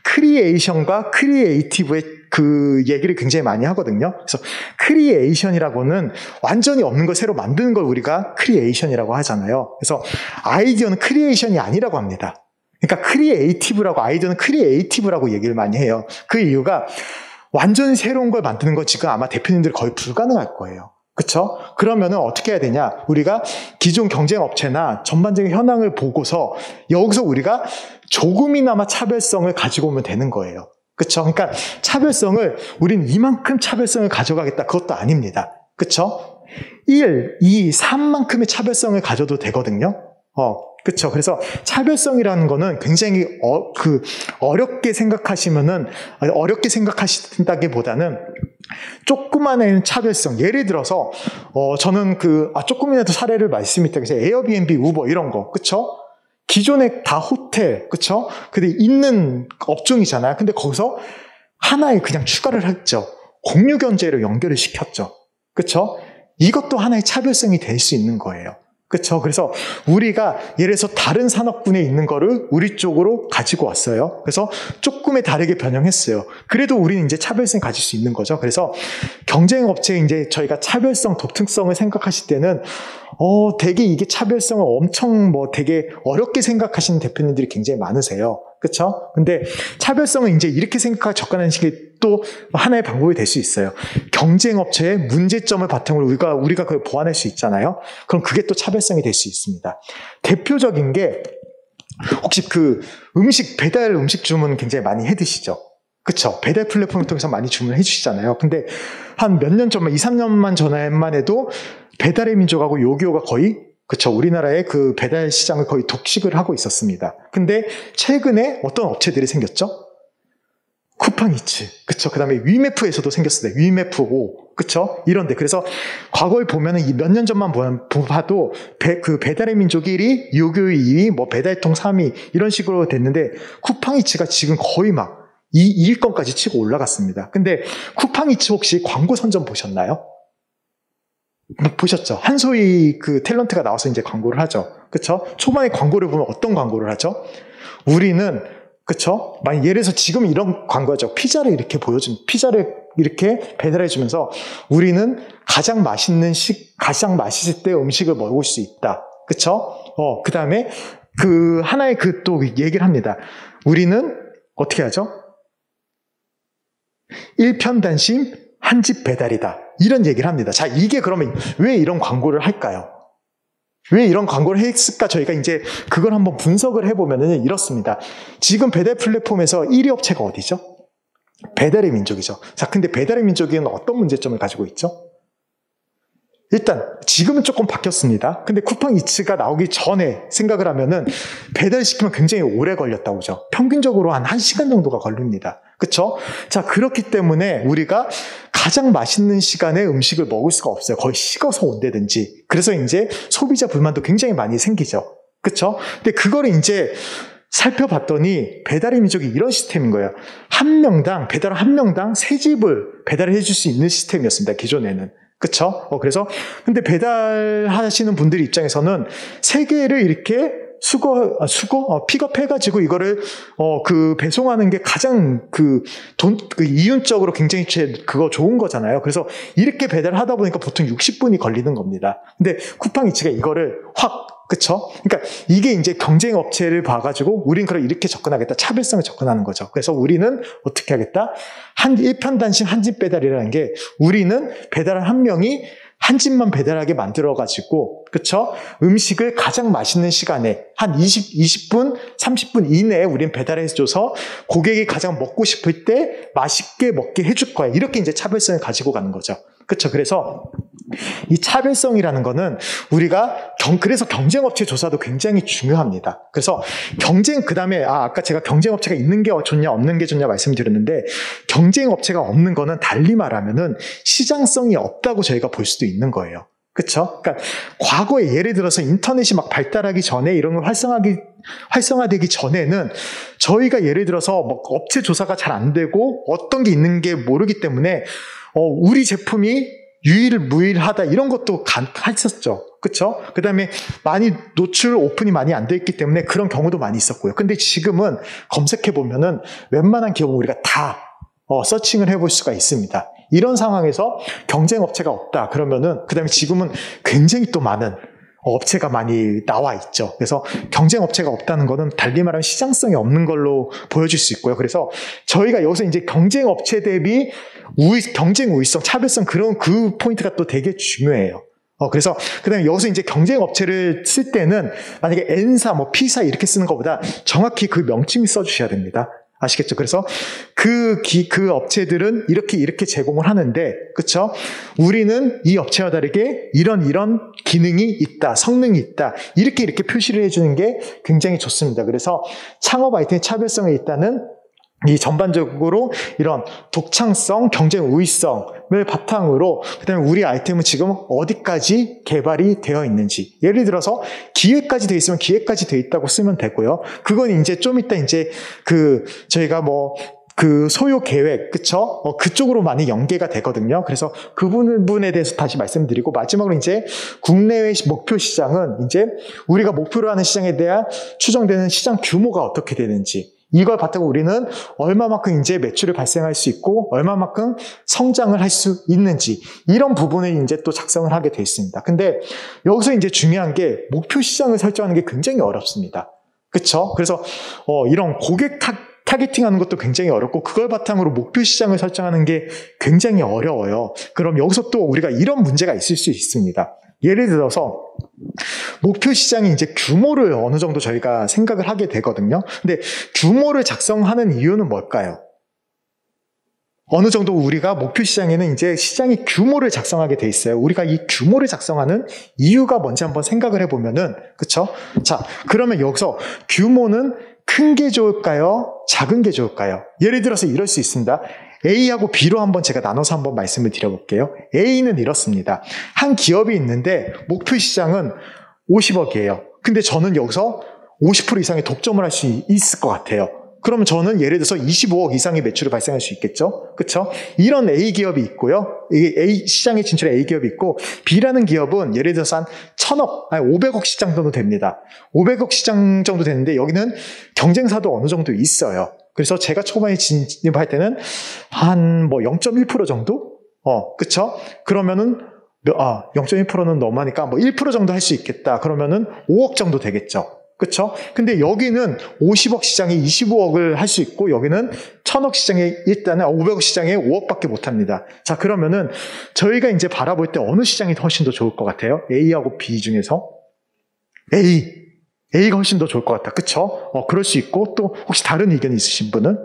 크리에이션과 크리에이티브의 그 얘기를 굉장히 많이 하거든요. 그래서 크리에이션이라고는 완전히 없는 걸 새로 만드는 걸 우리가 크리에이션이라고 하잖아요. 그래서 아이디어는 크리에이션이 아니라고 합니다. 그러니까 크리에이티브라고, 아이디어는 크리에이티브라고 얘기를 많이 해요. 그 이유가 완전히 새로운 걸 만드는 건 지금 아마 대표님들 거의 불가능할 거예요. 그렇죠? 그러면은 어떻게 해야 되냐? 우리가 기존 경쟁 업체나 전반적인 현황을 보고서 여기서 우리가 조금이나마 차별성을 가지고 오면 되는 거예요. 그렇죠? 그러니까 차별성을 우린 이만큼 차별성을 가져가겠다, 그것도 아닙니다. 그렇죠? 1, 2, 3만큼의 차별성을 가져도 되거든요. 그렇죠. 그래서 차별성이라는 거는 굉장히 어렵게 생각하신다기보다는 조그마한 차별성. 예를 들어서 저는 조금이라도 사례를 말씀드리면 에어비앤비, 우버 이런 거, 그렇죠? 기존에 다 호텔, 그렇죠? 근데 있는 업종이잖아요. 근데 거기서 하나의 그냥 추가를 했죠. 공유 견제로 연결을 시켰죠. 그렇죠? 이것도 하나의 차별성이 될 수 있는 거예요. 그렇죠? 그래서 우리가 예를 들어서 다른 산업군에 있는 거를 우리 쪽으로 가지고 왔어요. 그래서 조금의 다르게 변형했어요. 그래도 우리는 이제 차별성을 가질 수 있는 거죠. 그래서 경쟁 업체에 이제 저희가 차별성, 독특성을 생각하실 때는 되게 이게 차별성을 엄청 되게 어렵게 생각하시는 대표님들이 굉장히 많으세요. 그렇죠? 근데 차별성은 이제 이렇게 생각하고 접근하는 게 또 하나의 방법이 될 수 있어요. 경쟁 업체의 문제점을 바탕으로 우리가 그걸 보완할 수 있잖아요. 그럼 그게 또 차별성이 될 수 있습니다. 대표적인 게 혹시 배달 음식 주문 굉장히 많이 해 드시죠? 그쵸? 배달 플랫폼을 통해서 많이 주문해 주시잖아요. 근데 한 몇 년 전만, 2, 3년만 전에만 해도 배달의 민족하고 요기요가 거의, 그쵸? 우리나라의 그 배달 시장을 거의 독식을 하고 있었습니다. 근데 최근에 어떤 업체들이 생겼죠? 쿠팡이츠, 그쵸? 그 다음에 위메프에서도 생겼어요. 위메프5, 그쵸? 이런데. 그래서 과거에 보면은 이 몇 년 전만 봐도 배달의 민족 1위, 요교 2위, 배달통 3위, 이런 식으로 됐는데, 쿠팡이츠가 지금 거의 막 2위권까지 치고 올라갔습니다. 근데 쿠팡이츠 혹시 광고 선전 보셨나요? 보셨죠? 한소희 탤런트가 나와서 이제 광고를 하죠. 그쵸? 초반에 광고를 보면 어떤 광고를 하죠? 우리는, 그쵸? 예를 들어서 지금 이런 광고죠. 피자를 이렇게 피자를 이렇게 배달해주면서 우리는 가장 맛있을 때 음식을 먹을 수 있다. 그쵸? 그 다음에 하나의 또 얘기를 합니다. 우리는 어떻게 하죠? 일편단심 한집 배달이다. 이런 얘기를 합니다. 자, 이게 그러면 왜 이런 광고를 할까요? 왜 이런 광고를 했을까? 저희가 이제 그걸 한번 분석을 해보면은 이렇습니다. 지금 배달 플랫폼에서 1위 업체가 어디죠? 배달의 민족이죠. 자, 근데 배달의 민족은 어떤 문제점을 가지고 있죠? 일단 지금은 조금 바뀌었습니다. 근데 쿠팡 이츠가 나오기 전에 생각을 하면은 배달시키면 굉장히 오래 걸렸다고 하죠. 평균적으로 한 1시간 정도가 걸립니다. 그쵸? 자, 그렇기 때문에 우리가 가장 맛있는 시간에 음식을 먹을 수가 없어요. 거의 식어서 온다든지. 그래서 이제 소비자 불만도 굉장히 많이 생기죠. 그쵸? 근데 그거를 이제 살펴봤더니 배달의 민족이 이런 시스템인 거예요. 배달 한 명당 3집을 배달을 해줄 수 있는 시스템이었습니다. 기존에는. 그쵸? 그래서, 근데 배달하시는 분들 입장에서는 3개를 이렇게 픽업해가지고 이거를, 배송하는 게 가장 이윤적으로 굉장히 그거 좋은 거잖아요. 그래서 이렇게 배달을 하다 보니까 보통 60분이 걸리는 겁니다. 근데 쿠팡이츠가 이거를 그쵸? 그러니까 이게 이제 경쟁 업체를 봐가지고 우린 그럼 이렇게 접근하겠다. 차별성을 접근하는 거죠. 그래서 우리는 어떻게 하겠다? 일편단심 한집 배달이라는 게 우리는 배달을 한 명이 한 집만 배달하게 만들어가지고, 그쵸? 음식을 가장 맛있는 시간에 한 20분, 30분 이내에 우린 배달해줘서 고객이 가장 먹고 싶을 때 맛있게 먹게 해줄 거야. 이렇게 이제 차별성을 가지고 가는 거죠. 그쵸? 그래서 이 차별성이라는 거는 우리가 그래서 경쟁업체 조사도 굉장히 중요합니다. 그래서 그 다음에 아까 제가 경쟁업체가 있는 게 좋냐 없는 게 좋냐 말씀드렸는데 경쟁업체가 없는 거는 달리 말하면은 시장성이 없다고 저희가 볼 수도 있는 거예요. 그쵸? 그러니까 과거에 예를 들어서 인터넷이 막 발달하기 전에 이런 걸 활성화되기 전에는 저희가 예를 들어서 뭐 업체 조사가 잘 안 되고 어떤 게 있는 게 모르기 때문에 우리 제품이 유일무이하다 이런 것도 했었죠. 그쵸? 그 다음에 많이 오픈이 많이 안 돼 있기 때문에 그런 경우도 많이 있었고요. 근데 지금은 검색해보면은 웬만한 기업은 우리가 다 서칭을 해볼 수가 있습니다. 이런 상황에서 경쟁업체가 없다 그러면은 그 다음에 지금은 굉장히 또 많은 업체가 많이 나와 있죠. 그래서 경쟁업체가 없다는 거는 달리 말하면 시장성이 없는 걸로 보여줄 수 있고요. 그래서 저희가 여기서 이제 경쟁업체 대비 경쟁 우위성, 차별성 그 포인트가 또 되게 중요해요. 그래서 그다음에 여기서 이제 경쟁업체를 쓸 때는 만약에 N사, P사 이렇게 쓰는 것보다 정확히 그 명칭을 써주셔야 됩니다. 아시겠죠? 그래서 그 업체들은 이렇게 제공을 하는데, 그쵸? 우리는 이 업체와 다르게 이런 기능이 있다, 성능이 있다, 이렇게 표시를 해주는 게 굉장히 좋습니다. 그래서 창업 아이템의 차별성에 있다는 이 전반적으로 이런 독창성, 경쟁 우위성을 바탕으로 그다음에 우리 아이템은 지금 어디까지 개발이 되어 있는지 예를 들어서 기획까지 되어 있으면 기획까지 되어 있다고 쓰면 되고요. 그건 이제 좀 이따 이제 저희가 소요 계획, 그쵸? 그쪽으로 많이 연계가 되거든요. 그래서 그 부분에 대해서 다시 말씀드리고, 마지막으로 이제 국내외 목표 시장은 이제 우리가 목표로 하는 시장에 대한 추정되는 시장 규모가 어떻게 되는지, 이걸 바탕으로 우리는 얼마만큼 이제 매출을 발생할 수 있고, 얼마만큼 성장을 할 수 있는지, 이런 부분을 이제 또 작성을 하게 돼 있습니다. 근데 여기서 이제 중요한 게 목표 시장을 설정하는 게 굉장히 어렵습니다. 그쵸? 그래서, 이런 고객 타겟팅하는 것도 굉장히 어렵고 그걸 바탕으로 목표 시장을 설정하는 게 굉장히 어려워요. 그럼 여기서 또 우리가 이런 문제가 있을 수 있습니다. 예를 들어서 목표 시장이 이제 규모를 어느 정도 저희가 생각을 하게 되거든요. 근데 규모를 작성하는 이유는 뭘까요? 어느 정도 우리가 목표 시장에는 이제 시장의 규모를 작성하게 돼 있어요. 우리가 이 규모를 작성하는 이유가 뭔지 한번 생각을 해보면은, 그쵸? 자, 그러면 여기서 규모는 큰 게 좋을까요? 작은 게 좋을까요? 예를 들어서 이럴 수 있습니다. A하고 B로 한번 제가 나눠서 한번 말씀을 드려볼게요. A는 이렇습니다. 한 기업이 있는데 목표 시장은 50억이에요. 근데 저는 여기서 50% 이상의 독점을 할 수 있을 것 같아요. 그러면 저는 예를 들어서 25억 이상의 매출을 발생할 수 있겠죠? 그쵸? 이런 A 기업이 있고요. 이게 시장에 진출한 A 기업이 있고, B라는 기업은 예를 들어서 한 500억 시장 정도 됩니다. 500억 시장 정도 되는데, 여기는 경쟁사도 어느 정도 있어요. 그래서 제가 초반에 진입할 때는 한 0.1% 정도? 그쵸? 그러면은, 0.1%는 너무하니까 1% 정도 할 수 있겠다. 그러면은 5억 정도 되겠죠. 그쵸? 근데 여기는 50억 시장에 25억을 할 수 있고, 여기는 1000억 시장에 일단은 500억 시장에 5억밖에 못 합니다. 자, 그러면은 저희가 이제 바라볼 때 어느 시장이 훨씬 더 좋을 것 같아요? A하고 B 중에서? A가 훨씬 더 좋을 것 같다. 그쵸? 그럴 수 있고, 또 혹시 다른 의견이 있으신 분은?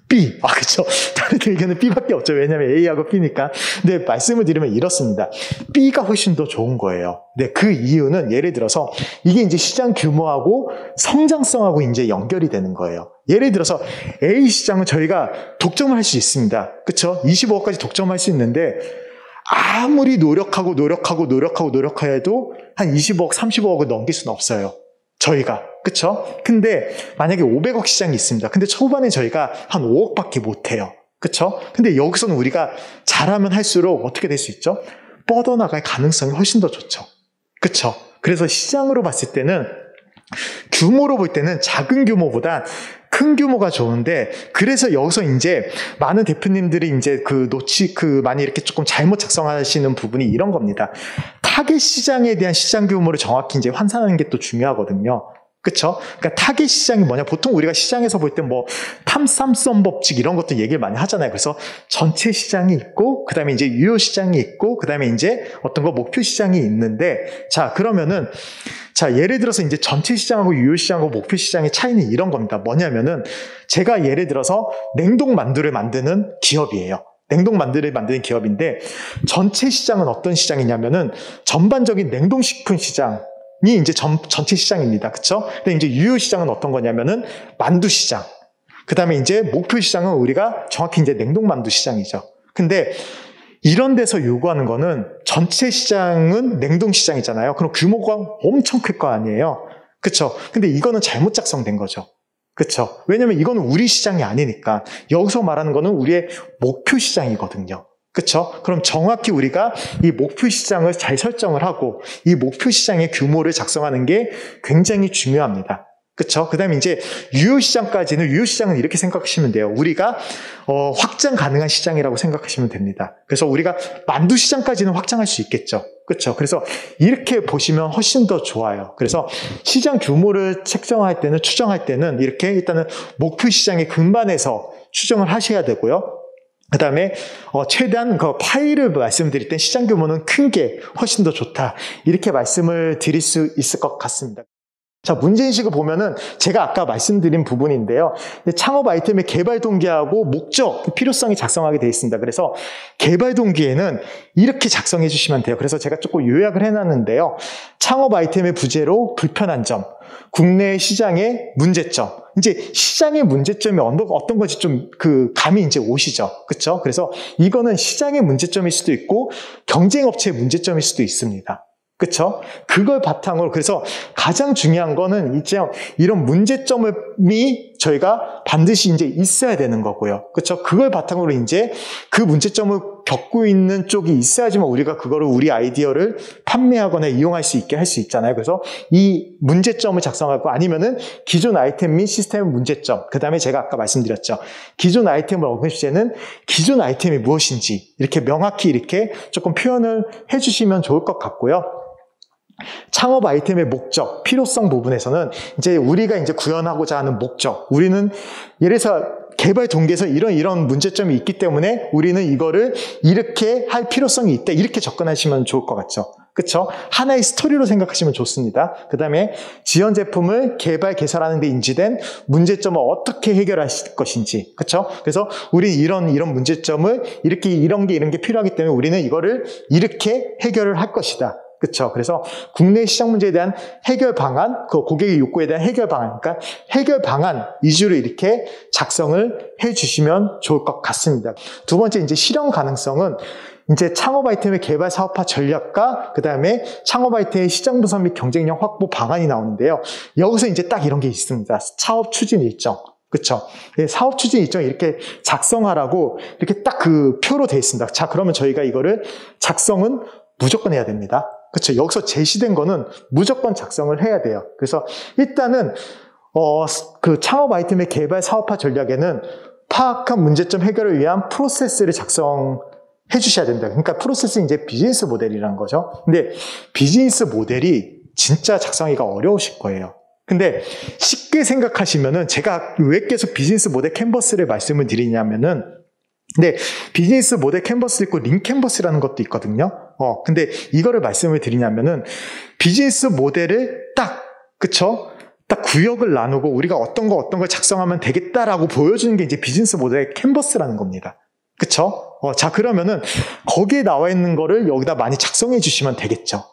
B. 그쵸. 다른 의견은 B밖에 없죠. 왜냐면 A하고 B니까. 근데 말씀을 드리면 이렇습니다. B가 훨씬 더 좋은 거예요. 네, 그 이유는 예를 들어서 이게 이제 시장 규모하고 성장성하고 이제 연결이 되는 거예요. 예를 들어서 A 시장은 저희가 독점을 할 수 있습니다. 그쵸? 25억까지 독점할 수 있는데 아무리 노력해도 한 20억, 35억을 넘길 수는 없어요. 저희가. 그쵸? 근데 만약에 500억 시장이 있습니다. 근데 초반에 저희가 한 5억밖에 못해요. 그쵸? 근데 여기서는 우리가 잘하면 할수록 어떻게 될 수 있죠? 뻗어나갈 가능성이 훨씬 더 좋죠. 그쵸? 그래서 시장으로 봤을 때는 규모로 볼 때는 작은 규모보다 큰 규모가 좋은데, 그래서 여기서 이제 많은 대표님들이 이제 많이 이렇게 조금 잘못 작성하시는 부분이 이런 겁니다. 타겟 시장에 대한 시장 규모를 정확히 이제 환산하는 게 또 중요하거든요. 그쵸? 그러니까 타겟 시장이 뭐냐? 보통 우리가 시장에서 볼 때 뭐 탐삼선 법칙 이런 것도 얘기를 많이 하잖아요. 그래서 전체 시장이 있고, 그 다음에 이제 유효 시장이 있고, 그 다음에 이제 어떤 거 목표 시장이 있는데, 자, 그러면은, 자, 예를 들어서 이제 전체 시장하고 유효 시장하고 목표 시장의 차이는 이런 겁니다. 뭐냐면은, 제가 예를 들어서 냉동 만두를 만드는 기업이에요. 냉동 만두를 만드는 기업인데, 전체 시장은 어떤 시장이냐면은, 전반적인 냉동식품 시장, 이 이제 전체 시장입니다. 그쵸? 근데 이제 유효 시장은 어떤 거냐면은 만두 시장. 그 다음에 이제 목표 시장은 우리가 정확히 이제 냉동 만두 시장이죠. 근데 이런 데서 요구하는 거는 전체 시장은 냉동 시장이잖아요. 그럼 규모가 엄청 클 거 아니에요. 그쵸? 근데 이거는 잘못 작성된 거죠. 그쵸? 왜냐면 이거는 우리 시장이 아니니까. 여기서 말하는 거는 우리의 목표 시장이거든요. 그쵸? 그럼 정확히 우리가 이 목표 시장을 잘 설정을 하고 이 목표 시장의 규모를 작성하는 게 굉장히 중요합니다. 그쵸? 그 다음에 이제 유효 시장은 이렇게 생각하시면 돼요. 우리가 확장 가능한 시장이라고 생각하시면 됩니다. 그래서 우리가 만두 시장까지는 확장할 수 있겠죠. 그쵸? 그래서 이렇게 보시면 훨씬 더 좋아요. 그래서 시장 규모를 추정할 때는 이렇게 일단은 목표 시장의 근반에서 추정을 하셔야 되고요. 그 다음에 최대한 그 파일을 말씀드릴 땐 시장 규모는 큰 게 훨씬 더 좋다. 이렇게 말씀을 드릴 수 있을 것 같습니다. 자, 문제인식을 보면은 제가 아까 말씀드린 부분인데요. 창업 아이템의 개발 동기하고 목적, 필요성이 작성하게 되어 있습니다. 그래서 개발 동기에는 이렇게 작성해 주시면 돼요. 그래서 제가 조금 요약을 해놨는데요. 창업 아이템의 부재로 불편한 점, 국내 시장의 문제점. 이제 시장의 문제점이 어떤 건지 좀 감이 이제 오시죠. 그쵸? 그래서 이거는 시장의 문제점일 수도 있고 경쟁업체의 문제점일 수도 있습니다. 그쵸? 그걸 바탕으로, 그래서 가장 중요한 거는 이제 이런 문제점이 저희가 반드시 이제 있어야 되는 거고요. 그쵸? 그걸 바탕으로 이제 그 문제점을 겪고 있는 쪽이 있어야지만 우리가 그거를 우리 아이디어를 판매하거나 이용할 수 있게 할 수 있잖아요. 그래서 이 문제점을 작성하고, 아니면은 기존 아이템 및 시스템의 문제점. 그 다음에 제가 아까 말씀드렸죠. 기존 아이템을 얻을 시에는 기존 아이템이 무엇인지 이렇게 명확히 이렇게 조금 표현을 해주시면 좋을 것 같고요. 창업 아이템의 목적, 필요성 부분에서는 이제 우리가 이제 구현하고자 하는 목적, 우리는 예를 들어서 개발 동기에서 이런 문제점이 있기 때문에 우리는 이거를 이렇게 할 필요성이 있다, 이렇게 접근하시면 좋을 것 같죠. 그쵸? 하나의 스토리로 생각하시면 좋습니다. 그 다음에 지원 제품을 개발하는 데 인지된 문제점을 어떻게 해결하실 것인지. 그쵸? 그래서 우리는 이런 문제점을 이런 게 필요하기 때문에 우리는 이거를 이렇게 해결을 할 것이다. 그렇죠. 그래서 국내 시장 문제에 대한 해결 방안, 그 고객의 욕구에 대한 해결 방안, 그러니까 해결 방안 위주로 이렇게 작성을 해주시면 좋을 것 같습니다. 두 번째, 이제 실현 가능성은 이제 창업 아이템의 개발 사업화 전략과 그 다음에 창업 아이템의 시장 분석 및 경쟁력 확보 방안이 나오는데요. 여기서 이제 딱 이런 게 있습니다. 사업 추진 일정. 그렇죠. 사업 추진 일정 이렇게 작성하라고 이렇게 딱 그 표로 되어 있습니다. 자, 그러면 저희가 이거를 작성은 무조건 해야 됩니다. 그렇죠. 여기서 제시된 거는 무조건 작성을 해야 돼요. 그래서 일단은 그 창업 아이템의 개발 사업화 전략에는 파악한 문제점 해결을 위한 프로세스를 작성해 주셔야 된다. 그러니까 프로세스는 이제 비즈니스 모델이라는 거죠. 근데 비즈니스 모델이 진짜 작성하기가 어려우실 거예요. 근데 쉽게 생각하시면은, 제가 왜 계속 비즈니스 모델 캔버스를 말씀을 드리냐면은, 근데 비즈니스 모델 캔버스 있고 링 캔버스라는 것도 있거든요. 근데 이거를 말씀을 드리냐면은, 비즈니스 모델을 딱 딱 구역을 나누고 우리가 어떤 걸 작성하면 되겠다라고 보여주는 게 이제 비즈니스 모델의 캔버스라는 겁니다. 그쵸? 자, 그러면은 거기에 나와 있는 거를 여기다 많이 작성해 주시면 되겠죠.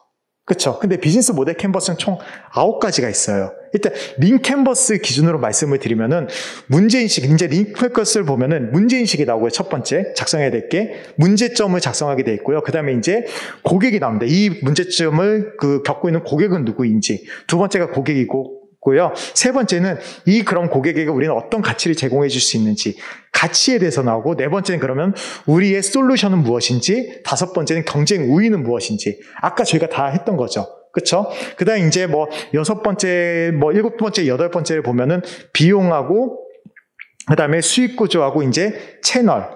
그쵸? 근데 비즈니스 모델 캔버스는 총 9가지가 있어요. 일단 링 캔버스 기준으로 말씀을 드리면은 문제인식, 이제 링 캔버스를 보면은 문제인식이 나오고요. 첫 번째 작성해야 될 게 문제점을 작성하게 돼 있고요. 그 다음에 이제 고객이 나옵니다. 이 문제점을 겪고 있는 고객은 누구인지. 두 번째가 고객이고 고요. 세 번째는 그럼 고객에게 우리는 어떤 가치를 제공해 줄 수 있는지 가치에 대해서 나오고, 네 번째는 그러면 우리의 솔루션은 무엇인지, 다섯 번째는 경쟁 우위는 무엇인지. 아까 저희가 다 했던 거죠. 그쵸? 그 다음에 이제 여섯 번째, 일곱 번째, 여덟 번째를 보면은 비용하고, 그 다음에 수익 구조하고 이제 채널.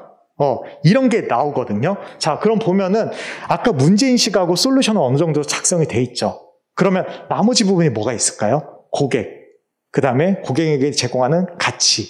이런 게 나오거든요. 자, 그럼 보면은 아까 문제인식하고 솔루션은 어느 정도 작성이 돼 있죠. 그러면 나머지 부분이 뭐가 있을까요? 고객, 그 다음에 고객에게 제공하는 가치,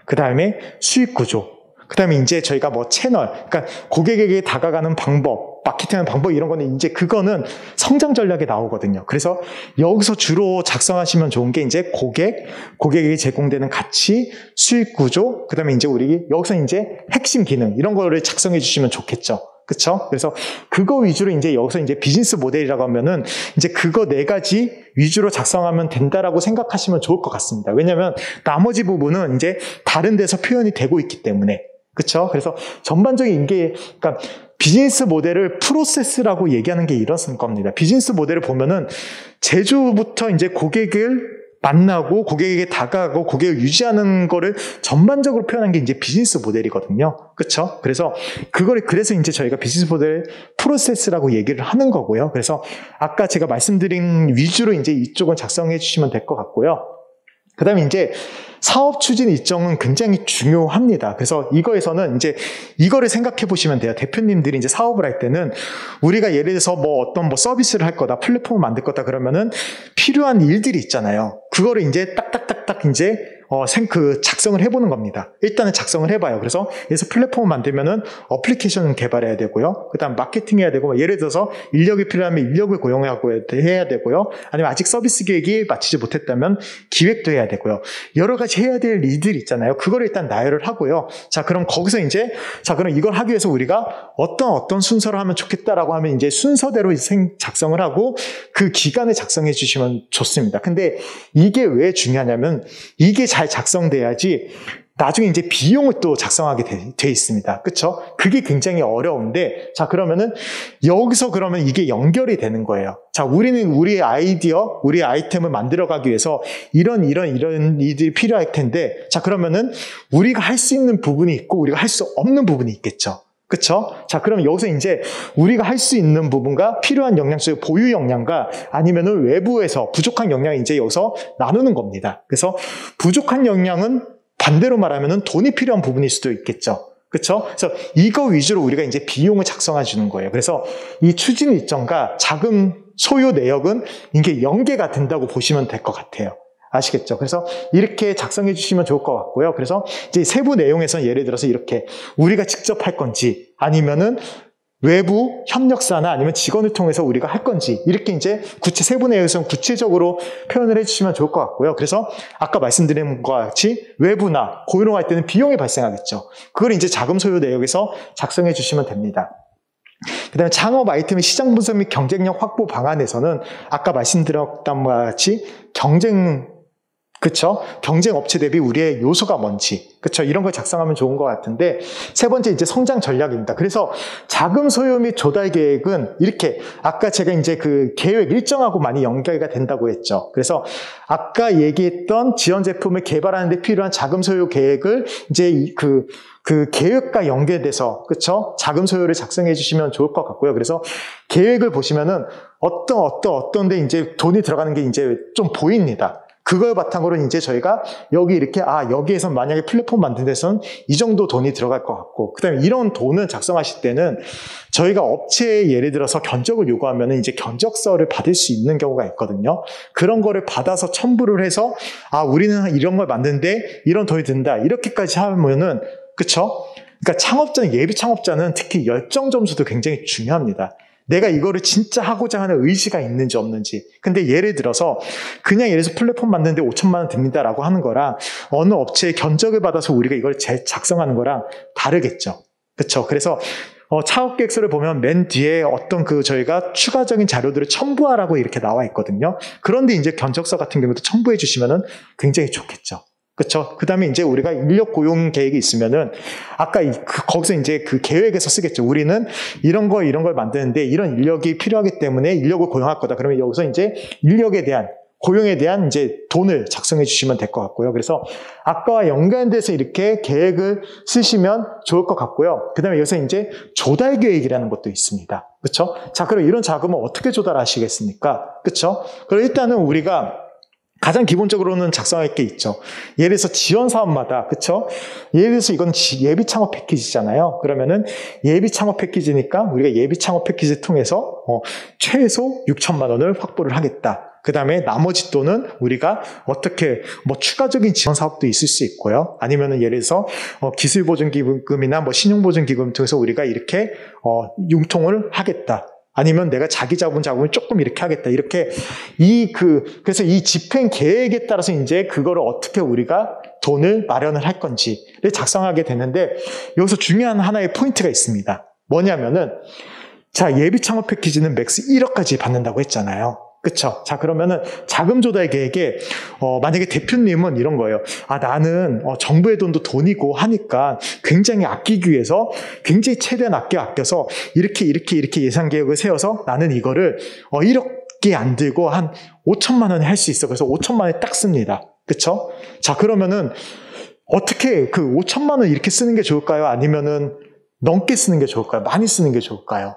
그 다음에 수익 구조, 그 다음에 이제 저희가 채널, 그러니까 고객에게 다가가는 방법, 마케팅하는 방법 이런 거는 이제 그거는 성장 전략에 나오거든요. 그래서 여기서 주로 작성하시면 좋은 게 이제 고객에게 제공되는 가치, 수익 구조, 그 다음에 이제 여기서 이제 핵심 기능 이런 거를 작성해 주시면 좋겠죠. 그쵸? 그래서 그거 위주로 이제 여기서 이제 비즈니스 모델이라고 하면은 이제 그거 4가지 위주로 작성하면 된다라고 생각하시면 좋을 것 같습니다. 왜냐면 나머지 부분은 이제 다른 데서 표현이 되고 있기 때문에. 그쵸? 그래서 전반적인 그러니까 비즈니스 모델을 프로세스라고 얘기하는 게 이런 겁니다. 비즈니스 모델을 보면은 제조부터 이제 고객을 만나고 고객에게 다가가고 고객을 유지하는 거를 전반적으로 표현한 게 이제 비즈니스 모델이거든요. 그렇죠? 그래서 이제 저희가 비즈니스 모델 프로세스라고 얘기를 하는 거고요. 그래서 아까 제가 말씀드린 위주로 이제 이쪽은 작성해 주시면 될 것 같고요. 그 다음에 이제 사업 추진 일정은 굉장히 중요합니다. 그래서 이거에서는 이제 이거를 생각해 보시면 돼요. 대표님들이 이제 사업을 할 때는 우리가 예를 들어서 어떤 서비스를 할 거다, 플랫폼을 만들 거다 그러면은 필요한 일들이 있잖아요. 그거를 이제 딱딱딱딱 이제 작성을 해보는 겁니다. 일단은 작성을 해봐요. 그래서 플랫폼을 만들면은 어플리케이션을 개발해야 되고요. 그 다음 마케팅 해야 되고, 예를 들어서 인력이 필요하면 인력을 고용하고 해야 되고요. 아니면 아직 서비스 계획이 마치지 못했다면 기획도 해야 되고요. 여러 가지 해야 될 일들이 있잖아요. 그거를 일단 나열을 하고요. 자, 그럼 거기서 그럼 이걸 하기 위해서 우리가 어떤 순서를 하면 좋겠다라고 하면 이제 순서대로 작성을 하고 그 기간에 작성해 주시면 좋습니다. 근데 이게 왜 중요하냐면 이게 잘 작성돼야지 나중에 이제 비용을 또 작성하게 돼 있습니다. 그쵸? 그게 굉장히 어려운데, 자, 그러면은 여기서 그러면 이게 연결이 되는 거예요. 자, 우리는 우리의 아이디어, 우리의 아이템을 만들어가기 위해서 이런 일들이 필요할 텐데, 자, 그러면은 우리가 할 수 있는 부분이 있고 우리가 할 수 없는 부분이 있겠죠. 그쵸? 자, 그럼 여기서 이제 우리가 할 수 있는 부분과 필요한 역량, 보유 역량과 아니면은 외부에서 부족한 역량을 이제 여기서 나누는 겁니다. 그래서 부족한 역량은 반대로 말하면은 돈이 필요한 부분일 수도 있겠죠. 그쵸? 그래서 이거 위주로 우리가 이제 비용을 작성해 주는 거예요. 그래서 이 추진 일정과 자금 소요 내역은 이게 연계가 된다고 보시면 될 것 같아요. 아시겠죠? 그래서 이렇게 작성해 주시면 좋을 것 같고요. 그래서 이제 세부 내용에서는 예를 들어서 이렇게 우리가 직접 할 건지 아니면은 외부 협력사나 아니면 직원을 통해서 우리가 할 건지 이렇게 이제 세부 내용에서는 구체적으로 표현을 해주시면 좋을 것 같고요. 그래서 아까 말씀드린 것과 같이 외부나 고용할 때는 비용이 발생하겠죠. 그걸 이제 자금 소요 내역에서 작성해 주시면 됩니다. 그 다음에 창업 아이템의 시장 분석 및 경쟁력 확보 방안에서는 아까 말씀드렸던 것과 같이 그쵸? 경쟁 업체 대비 우리의 요소가 뭔지, 그쵸? 이런 걸 작성하면 좋은 것 같은데, 세 번째 이제 성장 전략입니다. 그래서 자금 소요 및 조달 계획은 이렇게, 아까 제가 이제 그 계획 일정하고 많이 연결가 된다고 했죠. 그래서 아까 얘기했던 지원 제품을 개발하는 데 필요한 자금 소요 계획을 이제 그 계획과 연계돼서, 그쵸? 자금 소요를 작성해 주시면 좋을 것 같고요. 그래서 계획을 보시면은 어떤 데 이제 돈이 들어가는 게 이제 좀 보입니다. 그걸 바탕으로 이제 저희가 여기 이렇게 여기에서 만약에 플랫폼 만든 데서는 이 정도 돈이 들어갈 것 같고, 그다음에 이런 돈을 작성하실 때는 저희가 업체에 예를 들어서 견적을 요구하면 이제 견적서를 받을 수 있는 경우가 있거든요. 그런 거를 받아서 첨부를 해서 우리는 이런 걸 만드는데 이런 돈이 든다 이렇게까지 하면은, 그쵸? 그러니까 예비 창업자는 특히 열정 점수도 굉장히 중요합니다. 내가 이거를 진짜 하고자 하는 의지가 있는지 없는지. 근데 예를 들어서 그냥 예를 들어서 플랫폼 만드는데 5천만 원 듭니다라고 하는 거랑 어느 업체의 견적을 받아서 우리가 이걸 작성하는 거랑 다르겠죠. 그렇죠? 그래서 차업계획서를 보면 맨 뒤에 어떤 저희가 추가적인 자료들을 첨부하라고 이렇게 나와 있거든요. 그런데 이제 견적서 같은 경우도 첨부해 주시면은 굉장히 좋겠죠. 그렇죠? 그 다음에 이제 우리가 인력 고용 계획이 있으면은 아까 거기서 이제 그 계획에서 쓰겠죠. 우리는 이런 걸 만드는데 이런 인력이 필요하기 때문에 인력을 고용할 거다. 그러면 여기서 이제 인력에 대한 고용에 대한 이제 돈을 작성해 주시면 될 것 같고요. 그래서 아까와 연관돼서 이렇게 계획을 쓰시면 좋을 것 같고요. 그 다음에 여기서 이제 조달 계획이라는 것도 있습니다. 그렇죠? 자, 그럼 이런 자금을 어떻게 조달하시겠습니까? 그렇죠? 그럼 일단은 우리가 가장 기본적으로는 작성할 게 있죠. 예를 들어서 지원 사업마다, 그쵸? 예를 들어서 이건 예비 창업 패키지잖아요. 그러면은 예비 창업 패키지니까 우리가 예비 창업 패키지 통해서 최소 6천만 원을 확보를 하겠다. 그 다음에 나머지 돈은 우리가 어떻게 추가적인 지원 사업도 있을 수 있고요. 아니면은 예를 들어서 기술보증기금이나 신용보증기금 통해서 우리가 이렇게 융통을 하겠다. 아니면 내가 자기 자금을 조금 이렇게 하겠다. 이렇게 그래서 이 집행 계획에 따라서 이제 그거를 어떻게 우리가 돈을 마련을 할 건지를 작성하게 되는데 여기서 중요한 하나의 포인트가 있습니다. 뭐냐면은 자, 예비 창업 패키지는 맥스 1억까지 받는다고 했잖아요. 그쵸? 자, 그러면은 자금 조달 계획에, 만약에 대표님은 이런 거예요. 아, 나는, 정부의 돈도 돈이고 하니까 굉장히 아끼기 위해서 굉장히 최대한 아껴서 이렇게 예산 계획을 세워서 나는 이거를, 1억이 안 들고 한 5천만 원에 할 수 있어. 그래서 5천만 원에 딱 씁니다. 그쵸? 자, 그러면은 어떻게 그 5천만 원 이렇게 쓰는 게 좋을까요? 아니면은 넘게 쓰는 게 좋을까요? 많이 쓰는 게 좋을까요?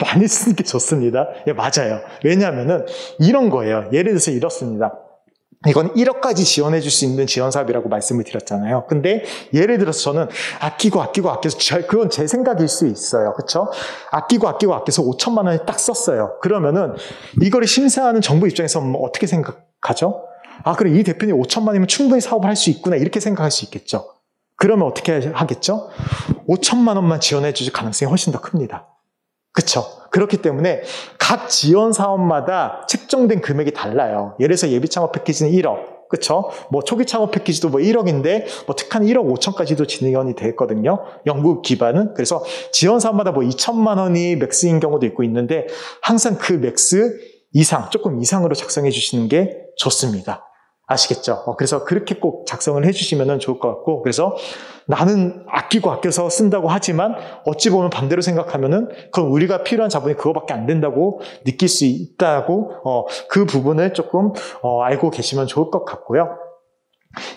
많이 쓰는 게 좋습니다. 예, 맞아요. 왜냐하면은 이런 거예요. 예를 들어서 이렇습니다. 이건 1억까지 지원해 줄 수 있는 지원 사업이라고 말씀을 드렸잖아요. 근데 예를 들어서 저는 아껴서 그건 제 생각일 수 있어요. 그렇죠? 아껴서 5천만 원을 딱 썼어요. 그러면은 이거를 심사하는 정부 입장에서 어떻게 생각하죠? 아, 그래, 이 대표님 5천만 원이면 충분히 사업을 할 수 있구나. 이렇게 생각할 수 있겠죠. 그러면 어떻게 하겠죠? 5천만 원만 지원해 주실 가능성이 훨씬 더 큽니다. 그쵸? 그렇기 때문에 각 지원 사업마다 책정된 금액이 달라요. 예를 들어서 예비 창업 패키지는 1억. 그쵸? 초기 창업 패키지도 1억인데, 특한 1억 5천까지도 지원이 되거든요. 연구 기반은. 그래서 지원 사업마다 2천만 원이 맥스인 경우도 있는데, 항상 그 맥스 이상, 조금 이상으로 작성해 주시는 게 좋습니다. 아시겠죠? 그래서 그렇게 꼭 작성을 해주시면 좋을 것 같고, 그래서 나는 아껴서 쓴다고 하지만 어찌 보면 반대로 생각하면은 그건 우리가 필요한 자본이 그거밖에 안 된다고 느낄 수 있다고 그 부분을 조금 알고 계시면 좋을 것 같고요.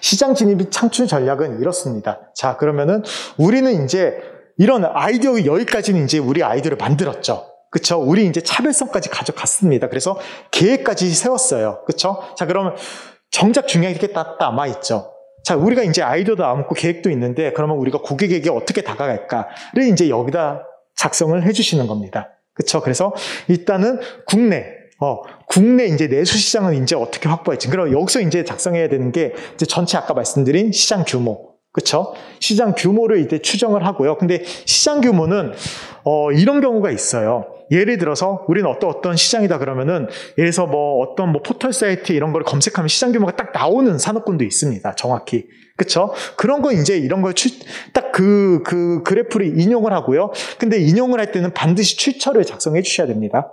시장 진입 창출 전략은 이렇습니다. 자, 그러면은 우리는 이제 이런 아이디어 여기까지는 이제 우리 아이디어를 만들었죠. 그쵸? 우리 이제 차별성까지 가져갔습니다. 그래서 계획까지 세웠어요. 그쵸? 자, 그러면 정작 중요한 게 딱 남아있죠. 자, 우리가 이제 아이디어도 남고 계획도 있는데, 그러면 우리가 고객에게 어떻게 다가갈까를 이제 여기다 작성을 해주시는 겁니다. 그쵸? 그래서 일단은 국내 이제 내수 시장은 이제 어떻게 확보할지. 그럼 여기서 이제 작성해야 되는 게 이제 전체 아까 말씀드린 시장 규모. 그쵸? 시장 규모를 이제 추정을 하고요. 근데 시장 규모는, 이런 경우가 있어요. 예를 들어서, 우리는 어떤 시장이다 그러면은, 예를 들어서 어떤 포털 사이트 이런 걸 검색하면 시장 규모가 딱 나오는 산업군도 있습니다. 정확히. 그쵸? 그런 거 이제 이런 걸 딱 그 그래프를 인용을 하고요. 근데 인용을 할 때는 반드시 출처를 작성해 주셔야 됩니다.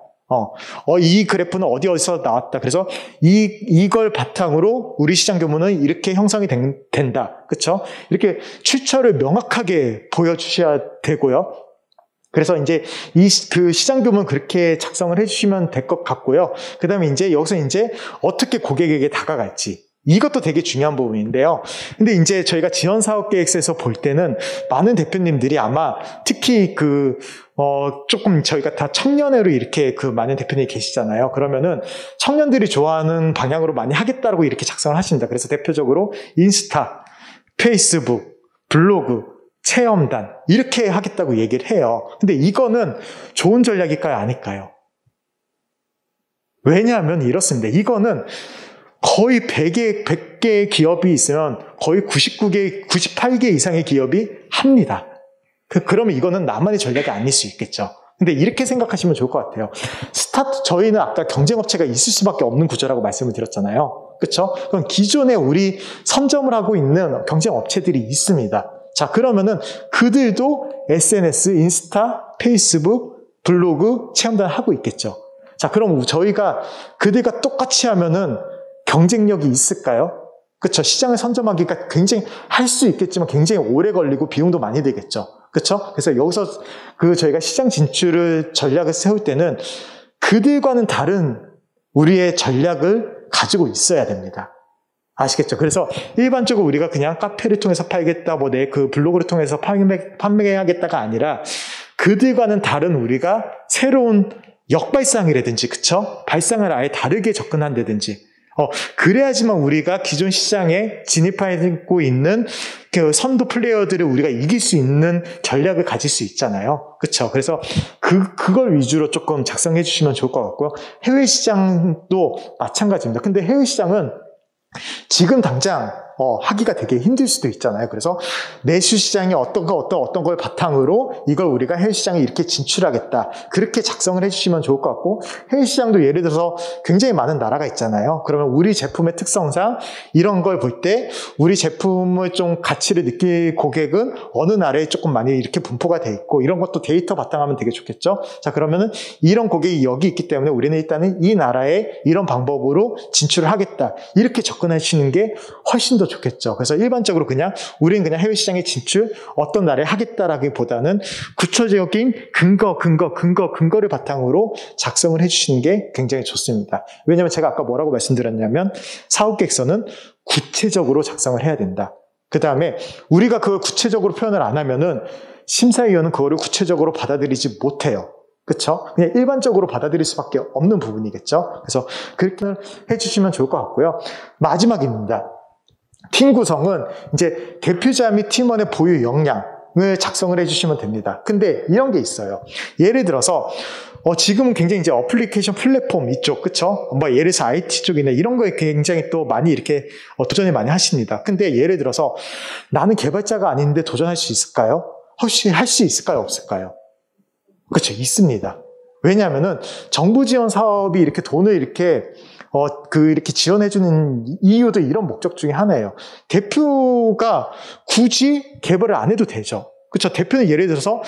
이 그래프는 어디서 나왔다. 그래서 이걸 바탕으로 우리 시장 규모는 이렇게 형성이 된다. 그쵸? 이렇게 출처를 명확하게 보여주셔야 되고요. 그래서 이제 그 시장 규모는 그렇게 작성을 해주시면 될 것 같고요. 그 다음에 이제 여기서 이제 어떻게 고객에게 다가갈지. 이것도 되게 중요한 부분인데요. 근데 이제 저희가 지원 사업 계획서에서 볼 때는 많은 대표님들이 아마 특히 조금 저희가 다 청년회로 이렇게 많은 대표님이 계시잖아요. 그러면은 청년들이 좋아하는 방향으로 많이 하겠다고 이렇게 작성을 하십니다. 그래서 대표적으로 인스타, 페이스북, 블로그, 체험단 이렇게 하겠다고 얘기를 해요. 근데 이거는 좋은 전략일까요? 아닐까요? 왜냐하면 이렇습니다. 이거는 거의 100개 기업이 있으면 거의 99개, 98개 이상의 기업이 합니다. 그러면 이거는 나만의 전략이 아닐 수 있겠죠. 근데 이렇게 생각하시면 좋을 것 같아요. 저희는 아까 경쟁업체가 있을 수밖에 없는 구조라고 말씀을 드렸잖아요. 그렇죠? 그럼 기존에 우리 선점을 하고 있는 경쟁업체들이 있습니다. 자, 그러면은 그들도 SNS, 인스타, 페이스북, 블로그 체험단을 하고 있겠죠. 자, 그럼 저희가 그들과 똑같이 하면은 경쟁력이 있을까요? 그렇죠. 시장을 선점하기가 굉장히 할 수 있겠지만 굉장히 오래 걸리고 비용도 많이 들겠죠. 그렇죠? 그래서 여기서 저희가 시장 진출을 전략을 세울 때는 그들과는 다른 우리의 전략을 가지고 있어야 됩니다. 아시겠죠? 그래서 일반적으로 우리가 그냥 카페를 통해서 팔겠다, 뭐 내 그 블로그를 통해서 판매하겠다가 아니라 그들과는 다른 우리가 새로운 역발상이라든지, 그쵸? 발상을 아예 다르게 접근한다든지, 그래야지만 우리가 기존 시장에 진입하고 있는 그 선도 플레이어들을 우리가 이길 수 있는 전략을 가질 수 있잖아요. 그쵸? 그래서 그걸 위주로 조금 작성해 주시면 좋을 것 같고요. 해외 시장도 마찬가지입니다. 근데 해외 시장은 지금 당장 하기가 되게 힘들 수도 있잖아요. 그래서 내수 시장이 어떤 걸 바탕으로 이걸 우리가 해외 시장에 이렇게 진출하겠다. 그렇게 작성을 해주시면 좋을 것 같고, 해외 시장도 예를 들어서 굉장히 많은 나라가 있잖아요. 그러면 우리 제품의 특성상 이런 걸 볼 때 우리 제품을 좀 가치를 느낄 고객은 어느 나라에 조금 많이 이렇게 분포가 돼 있고, 이런 것도 데이터 바탕하면 되게 좋겠죠. 자, 그러면은 이런 고객이 여기 있기 때문에 우리는 일단은 이 나라에 이런 방법으로 진출을 하겠다. 이렇게 접근하시는 게 훨씬 더 좋겠죠. 그래서 일반적으로 우리는 그냥 해외 시장에 진출, 어떤 나라에 하겠다라기보다는 구체적인 근거를 바탕으로 작성을 해주시는 게 굉장히 좋습니다. 왜냐하면 제가 아까 뭐라고 말씀드렸냐면 사업계획서는 구체적으로 작성을 해야 된다. 그 다음에 우리가 그걸 구체적으로 표현을 안 하면은 심사위원은 그거를 구체적으로 받아들이지 못해요. 그렇죠? 그냥 일반적으로 받아들일 수밖에 없는 부분이겠죠. 그래서 그렇게 해주시면 좋을 것 같고요. 마지막입니다. 팀 구성은 이제 대표자 및 팀원의 보유 역량을 작성을 해주시면 됩니다. 근데 이런 게 있어요. 예를 들어서 지금은 굉장히 이제 어플리케이션 플랫폼 이쪽, 그쵸? 뭐 예를 들어서 IT 쪽이나 이런 거에 굉장히 또 많이 이렇게 도전을 많이 하십니다. 근데 예를 들어서 나는 개발자가 아닌데 도전할 수 있을까요? 혹시 할 수 있을까요? 없을까요? 그렇죠. 있습니다. 왜냐하면은 정부 지원 사업이 이렇게 돈을 이렇게 지원해주는 이유도 이런 목적 중에 하나예요. 대표가 굳이 개발을 안 해도 되죠. 그렇죠. 대표는 예를 들어서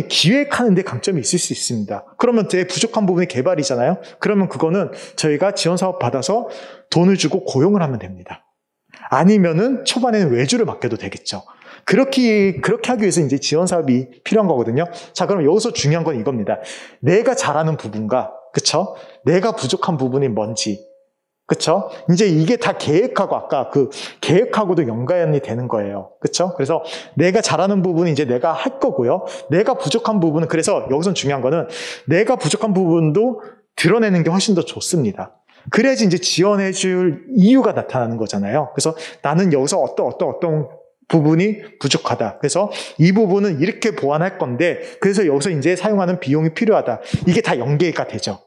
기획하는데 강점이 있을 수 있습니다. 그러면 제 부족한 부분이 개발이잖아요. 그러면 그거는 저희가 지원 사업 받아서 돈을 주고 고용을 하면 됩니다. 아니면은 초반에는 외주를 맡겨도 되겠죠. 그렇게 하기 위해서 이제 지원 사업이 필요한 거거든요. 자, 그럼 여기서 중요한 건 이겁니다. 내가 잘하는 부분과, 그쵸? 내가 부족한 부분이 뭔지, 그쵸? 이제 이게 다 계획하고, 아까 계획하고도 연관이 되는 거예요. 그쵸? 그래서 내가 잘하는 부분은 이제 내가 할 거고요. 내가 부족한 부분은, 그래서 여기서 중요한 거는 내가 부족한 부분도 드러내는 게 훨씬 더 좋습니다. 그래야지 이제 지원해 줄 이유가 나타나는 거잖아요. 그래서 나는 여기서 어떤 부분이 부족하다. 그래서 이 부분은 이렇게 보완할 건데, 그래서 여기서 이제 사용하는 비용이 필요하다. 이게 다 연계가 되죠.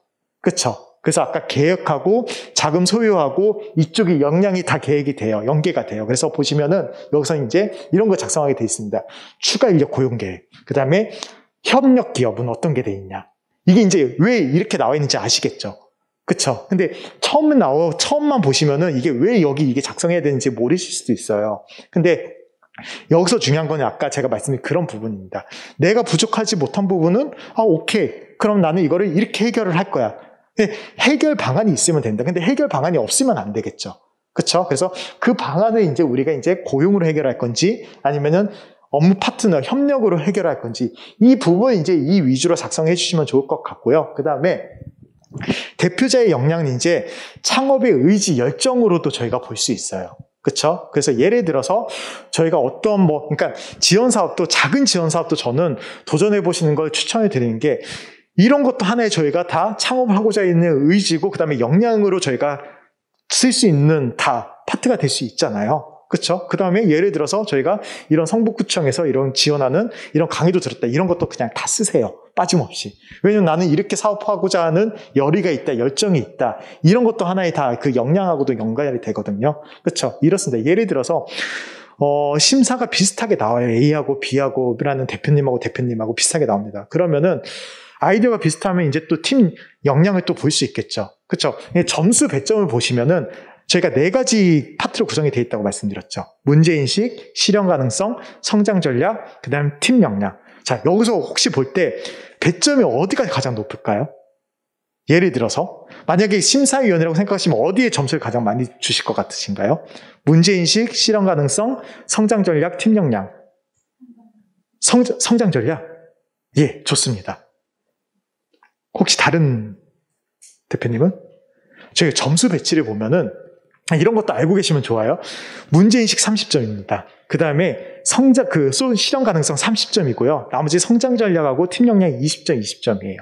그쵸? 그래서 아까 계획하고 자금 소유하고 이쪽이 역량이 다 계획이 돼요. 연계가 돼요. 그래서 보시면은 여기서 이제 이런 거 작성하게 돼 있습니다. 추가 인력 고용 계획. 그 다음에 협력 기업은 어떤 게 돼 있냐. 이게 이제 왜 이렇게 나와 있는지 아시겠죠? 그쵸? 근데 처음만 보시면은 이게 왜 이게 작성해야 되는지 모르실 수도 있어요. 근데 여기서 중요한 건 아까 제가 말씀드린 그런 부분입니다. 내가 부족하지 못한 부분은 오케이. 그럼 나는 이거를 이렇게 해결을 할 거야. 해결 방안이 있으면 된다. 근데 해결 방안이 없으면 안 되겠죠. 그렇죠? 그래서 그 방안을 이제 우리가 이제 고용으로 해결할 건지 아니면은 업무 파트너 협력으로 해결할 건지 이 부분 이제 이 위주로 작성해 주시면 좋을 것 같고요. 그다음에 대표자의 역량은 이제 창업의 의지, 열정으로도 저희가 볼 수 있어요. 그렇죠? 그래서 예를 들어서 저희가 그러니까 지원 사업도, 작은 지원 사업도 저는 도전해 보시는 걸 추천해 드리는 게, 이런 것도 하나의 저희가 다 창업을 하고자 있는 의지고, 그 다음에 역량으로 저희가 쓸 수 있는 다 파트가 될 수 있잖아요. 그렇죠? 그 다음에 예를 들어서 저희가 이런 성북구청에서 이런 지원하는 이런 강의도 들었다. 이런 것도 그냥 다 쓰세요. 빠짐없이. 왜냐면 나는 이렇게 사업하고자 하는 열의가 있다. 열정이 있다. 이런 것도 하나의 다 그 역량하고도 연관이 되거든요. 그렇죠? 이렇습니다. 예를 들어서 심사가 비슷하게 나와요. A하고 B하고라는 대표님하고 비슷하게 나옵니다. 그러면은 아이디어가 비슷하면 이제 또 팀 역량을 또 볼 수 있겠죠. 그렇죠? 점수 배점을 보시면은 저희가 4가지 파트로 구성이 되어 있다고 말씀드렸죠. 문제인식, 실현 가능성, 성장 전략, 그 다음 팀 역량. 자, 여기서 혹시 볼 때 배점이 어디가 가장 높을까요? 예를 들어서 만약에 심사위원이라고 생각하시면 어디에 점수를 가장 많이 주실 것 같으신가요? 문제인식, 실현 가능성, 성장 전략, 팀 역량. 성장 전략? 예, 좋습니다. 혹시 다른 대표님은? 저희 점수 배치를 보면은 이런 것도 알고 계시면 좋아요. 문제인식 30점입니다. 그 다음에 실현 가능성 30점이고요. 나머지 성장 전략하고 팀 역량 20점, 20점이에요.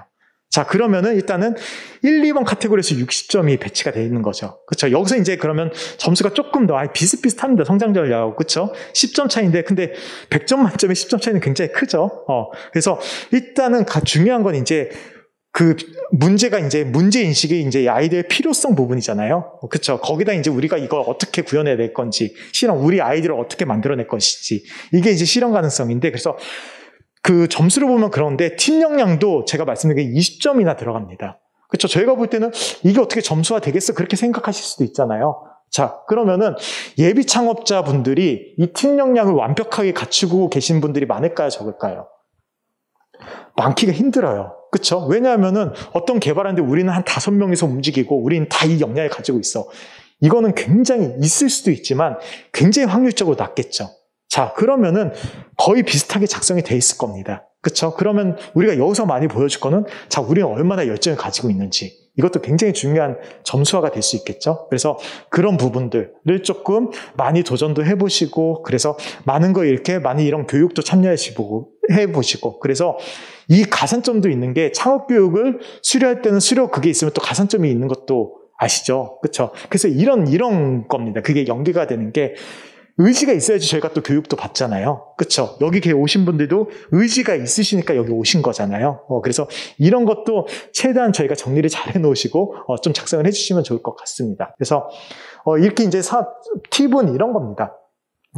자, 그러면은 일단은 1, 2번 카테고리에서 60점이 배치가 되어 있는 거죠. 그쵸? 여기서 이제 그러면 점수가 조금 더 비슷비슷합니다. 성장 전략하고. 그쵸? 10점 차이인데, 근데 100점 만점에 10점 차이는 굉장히 크죠. 그래서 일단은 중요한 건 이제 문제가 이제 문제인식이 이제 아이들의 필요성 부분이잖아요. 그쵸? 거기다 이제 우리가 이걸 어떻게 구현해낼 건지, 우리 아이들을 어떻게 만들어낼 것인지, 이게 이제 실현 가능성인데, 그래서 점수를 보면 그런데 팀 역량도 제가 말씀드린 게 20점이나 들어갑니다. 그쵸? 저희가 볼 때는 이게 어떻게 점수화 되겠어? 그렇게 생각하실 수도 있잖아요. 자, 그러면은 예비 창업자분들이 이 팀 역량을 완벽하게 갖추고 계신 분들이 많을까요? 적을까요? 많기가 힘들어요. 그쵸? 왜냐하면은 어떤 개발하는데 우리는 한 5명이서 움직이고 우리는 다 이 역량을 가지고 있어. 이거는 굉장히 있을 수도 있지만 굉장히 확률적으로 낮겠죠. 자, 그러면은 거의 비슷하게 작성이 돼 있을 겁니다. 그쵸? 그러면 우리가 여기서 많이 보여줄 거는 자, 우리는 얼마나 열정을 가지고 있는지. 이것도 굉장히 중요한 점수화가 될 수 있겠죠. 그래서 그런 부분들을 조금 많이 도전도 해보시고, 그래서 많은 거 이렇게 많이 이런 교육도 해보시고, 그래서 이 가산점도 있는 게 창업 교육을 수료할 때는 그게 있으면 또 가산점이 있는 것도 아시죠? 그쵸? 그래서 이런 겁니다. 그게 연계가 되는 게 의지가 있어야지 저희가 또 교육도 받잖아요. 그쵸? 여기 오신 분들도 의지가 있으시니까 여기 오신 거잖아요. 그래서 이런 것도 최대한 저희가 정리를 잘 해놓으시고, 좀 작성을 해주시면 좋을 것 같습니다. 그래서, 이렇게 이제 팁은 이런 겁니다.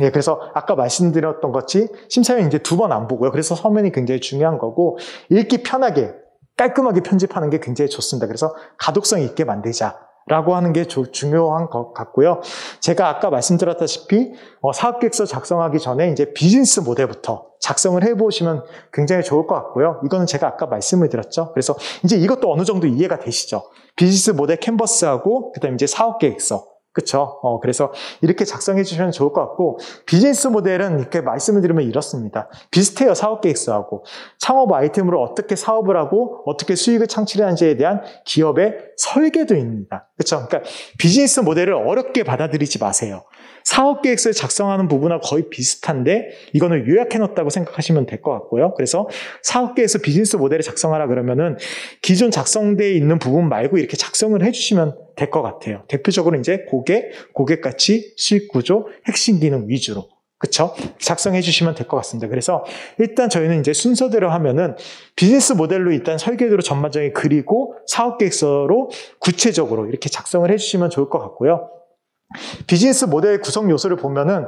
예, 그래서 아까 말씀드렸던 것이 심사위원 이제 2번 안 보고요. 그래서 서면이 굉장히 중요한 거고, 읽기 편하게, 깔끔하게 편집하는 게 굉장히 좋습니다. 그래서 가독성 있게 만들자. 라고 하는 게 중요한 것 같고요. 제가 아까 말씀드렸다시피 사업계획서 작성하기 전에 이제 비즈니스 모델부터 작성을 해보시면 굉장히 좋을 것 같고요. 이거는 제가 아까 말씀을 드렸죠. 그래서 이제 이것도 어느 정도 이해가 되시죠. 비즈니스 모델 캔버스하고 그다음에 이제 사업계획서. 그쵸? 그래서 이렇게 작성해 주시면 좋을 것 같고, 비즈니스 모델은 이렇게 말씀을 드리면 이렇습니다. 비슷해요, 사업계획서하고. 창업 아이템으로 어떻게 사업을 하고, 어떻게 수익을 창출하는지에 대한 기업의 설계도입니다. 그쵸? 그러니까 비즈니스 모델을 어렵게 받아들이지 마세요. 사업계획서를 작성하는 부분하고 거의 비슷한데, 이거는 요약해 놓았다고 생각하시면 될 것 같고요. 그래서 사업계획서 비즈니스 모델을 작성하라 그러면은, 기존 작성되어 있는 부분 말고 이렇게 작성을 해 주시면 될 것 같아요. 대표적으로 이제 고객 가치, 수익 구조, 핵심 기능 위주로. 그쵸? 작성해 주시면 될 것 같습니다. 그래서 일단 저희는 이제 순서대로 하면은 비즈니스 모델로 일단 설계도로 전반적인 그리고 사업계획서로 구체적으로 이렇게 작성을 해 주시면 좋을 것 같고요. 비즈니스 모델 구성 요소를 보면은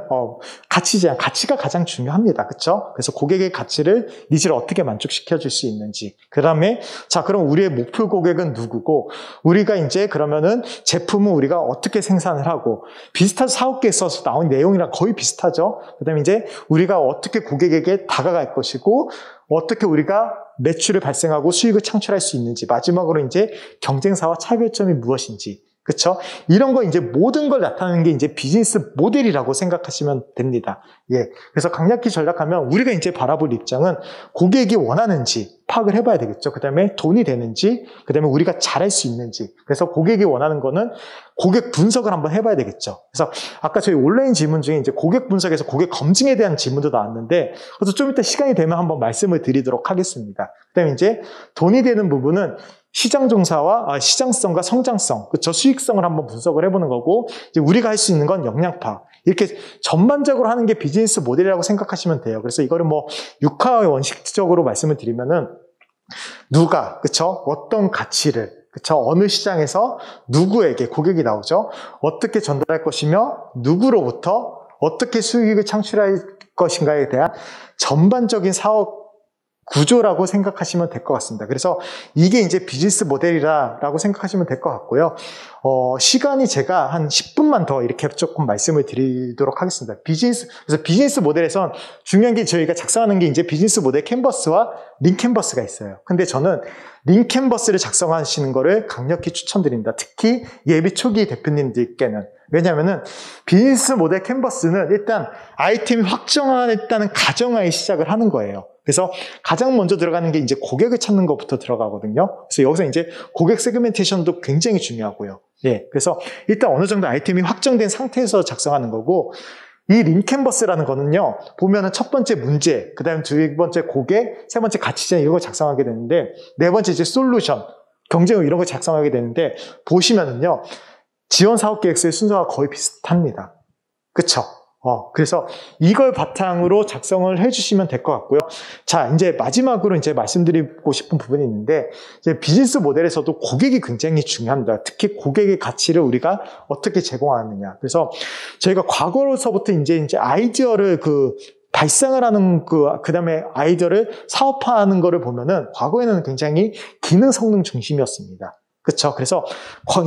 가치가 가장 중요합니다. 그렇죠? 그래서 고객의 가치를 니즈를 어떻게 만족시켜 줄 수 있는지. 그다음에 자, 그럼 우리의 목표 고객은 누구고 우리가 이제 그러면은 제품은 우리가 어떻게 생산을 하고 비슷한 사업계획서에서 나온 내용이랑 거의 비슷하죠. 그다음에 이제 우리가 어떻게 고객에게 다가갈 것이고 어떻게 우리가 매출을 발생하고 수익을 창출할 수 있는지. 마지막으로 이제 경쟁사와 차별점이 무엇인지. 그쵸? 이런 거 이제 모든 걸 나타내는 게 이제 비즈니스 모델이라고 생각하시면 됩니다. 예. 그래서 강약히 전략하면 우리가 이제 바라볼 입장은 고객이 원하는지 파악을 해봐야 되겠죠. 그 다음에 돈이 되는지, 그 다음에 우리가 잘할 수 있는지. 그래서 고객이 원하는 거는 고객 분석을 한번 해봐야 되겠죠. 그래서 아까 저희 온라인 질문 중에 이제 고객 분석에서 고객 검증에 대한 질문도 나왔는데, 그래서 좀 이따 시간이 되면 한번 말씀을 드리도록 하겠습니다. 그 다음에 이제 돈이 되는 부분은 시장 종사와 시장성과 성장성, 그쵸? 수익성을 한번 분석을 해보는 거고, 이제 우리가 할 수 있는 건 역량 파악. 이렇게 전반적으로 하는 게 비즈니스 모델이라고 생각하시면 돼요. 그래서 이거를 뭐 육하 원칙적으로 말씀을 드리면은 누가, 그쵸? 어떤 가치를, 그쵸? 어느 시장에서 누구에게 고객이 나오죠? 어떻게 전달할 것이며 누구로부터 어떻게 수익을 창출할 것인가에 대한 전반적인 사업 구조라고 생각하시면 될 것 같습니다. 그래서 이게 이제 비즈니스 모델이라고 생각하시면 될 것 같고요. 시간이 제가 한 10분만 더 이렇게 조금 말씀을 드리도록 하겠습니다. 그래서 비즈니스 모델에선 중요한 게 저희가 작성하는 게 이제 비즈니스 모델 캔버스와 링 캔버스가 있어요. 근데 저는 링 캔버스를 작성하시는 거를 강력히 추천드립니다. 특히 예비 초기 대표님들께는. 왜냐면은 비즈니스 모델 캔버스는 일단 아이템이 확정화했다는 가정하에 시작을 하는 거예요. 그래서 가장 먼저 들어가는 게 이제 고객을 찾는 것부터 들어가거든요. 그래서 여기서 이제 고객 세그멘테이션도 굉장히 중요하고요. 예. 그래서 일단 어느 정도 아이템이 확정된 상태에서 작성하는 거고, 이 링캔버스라는 거는요, 보면은 첫 번째 문제, 그 다음에 두 번째 고객, 세 번째 가치전 이런 걸 작성하게 되는데, 네 번째 이제 솔루션, 경쟁력 이런 걸 작성하게 되는데, 보시면은요, 지원 사업 계획서의 순서가 거의 비슷합니다. 그쵸? 그래서 이걸 바탕으로 작성을 해주시면 될 것 같고요. 자, 이제 마지막으로 이제 말씀드리고 싶은 부분이 있는데, 이제 비즈니스 모델에서도 고객이 굉장히 중요합니다. 특히 고객의 가치를 우리가 어떻게 제공하느냐. 그래서 저희가 과거로서부터 이제 아이디어를 발상을 하는 그 다음에 아이디어를 사업화하는 거를 보면은 과거에는 굉장히 기능 성능 중심이었습니다. 그렇죠. 그래서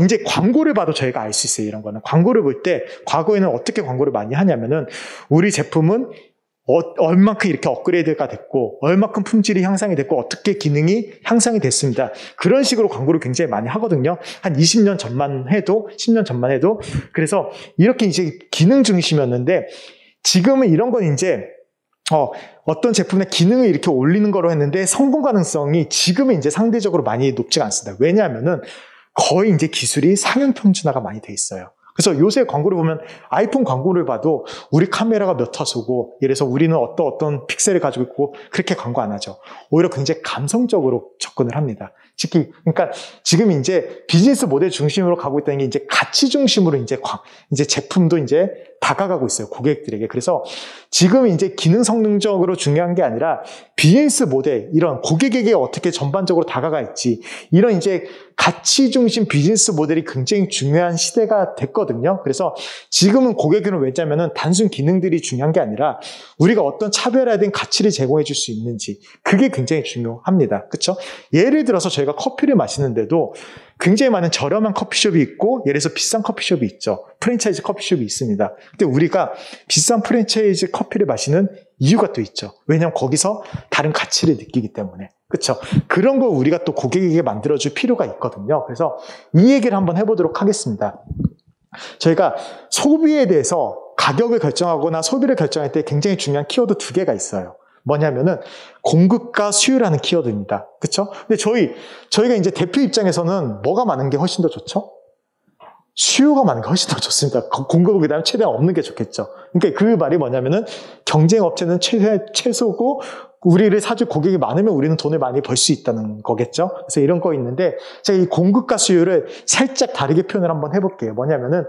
이제 광고를 봐도 저희가 알 수 있어요. 이런 거는 광고를 볼 때 과거에는 어떻게 광고를 많이 하냐면은 우리 제품은 얼만큼 이렇게 업그레이드가 됐고 얼만큼 품질이 향상이 됐고 어떻게 기능이 향상이 됐습니다. 그런 식으로 광고를 굉장히 많이 하거든요. 한 20년 전만 해도 10년 전만 해도 그래서 이렇게 이제 기능 중심이었는데 지금은 이런 건 이제 어떤 제품의 기능을 이렇게 올리는 거로 했는데 성공 가능성이 지금은 이제 상대적으로 많이 높지가 않습니다. 왜냐하면은 거의 이제 기술이 상용 평준화가 많이 돼 있어요. 그래서 요새 광고를 보면 아이폰 광고를 봐도 우리 카메라가 몇 화소고 예를 들어서 우리는 어떤 픽셀을 가지고 있고 그렇게 광고 안 하죠. 오히려 굉장히 감성적으로 접근을 합니다. 특히 그러니까 지금 이제 비즈니스 모델 중심으로 가고 있다는 게 이제 가치 중심으로 이제 제품도 이제 다가가고 있어요. 고객들에게. 그래서 지금 이제 기능 성능적으로 중요한 게 아니라 비즈니스 모델 이런 고객에게 어떻게 전반적으로 다가가 있지 이런 이제 가치 중심 비즈니스 모델이 굉장히 중요한 시대가 됐거든요. 그래서 지금은 고객은 왜냐면은 단순 기능들이 중요한 게 아니라 우리가 어떤 차별화된 가치를 제공해 줄 수 있는지 그게 굉장히 중요합니다. 그렇죠? 예를 들어서 저희가 커피를 마시는데도 굉장히 많은 저렴한 커피숍이 있고 예를 들어서 비싼 커피숍이 있죠. 프랜차이즈 커피숍이 있습니다. 근데 우리가 비싼 프랜차이즈 커피를 마시는 이유가 또 있죠. 왜냐하면 거기서 다른 가치를 느끼기 때문에. 그렇죠? 그런 걸 우리가 또 고객에게 만들어줄 필요가 있거든요. 그래서 이 얘기를 한번 해보도록 하겠습니다. 저희가 소비에 대해서 가격을 결정하거나 소비를 결정할 때 굉장히 중요한 키워드 두 개가 있어요. 뭐냐면은 공급과 수요라는 키워드입니다. 그렇죠? 근데 저희가 이제 대표 입장에서는 뭐가 많은 게 훨씬 더 좋죠? 수요가 많은 게 훨씬 더 좋습니다. 공급은 그다음에 최대한 없는 게 좋겠죠. 그러니까 그 말이 뭐냐면은 경쟁 업체는 최소고 우리를 사줄 고객이 많으면 우리는 돈을 많이 벌 수 있다는 거겠죠. 그래서 이런 거 있는데 제가 이 공급과 수요를 살짝 다르게 표현을 한번 해볼게요. 뭐냐면은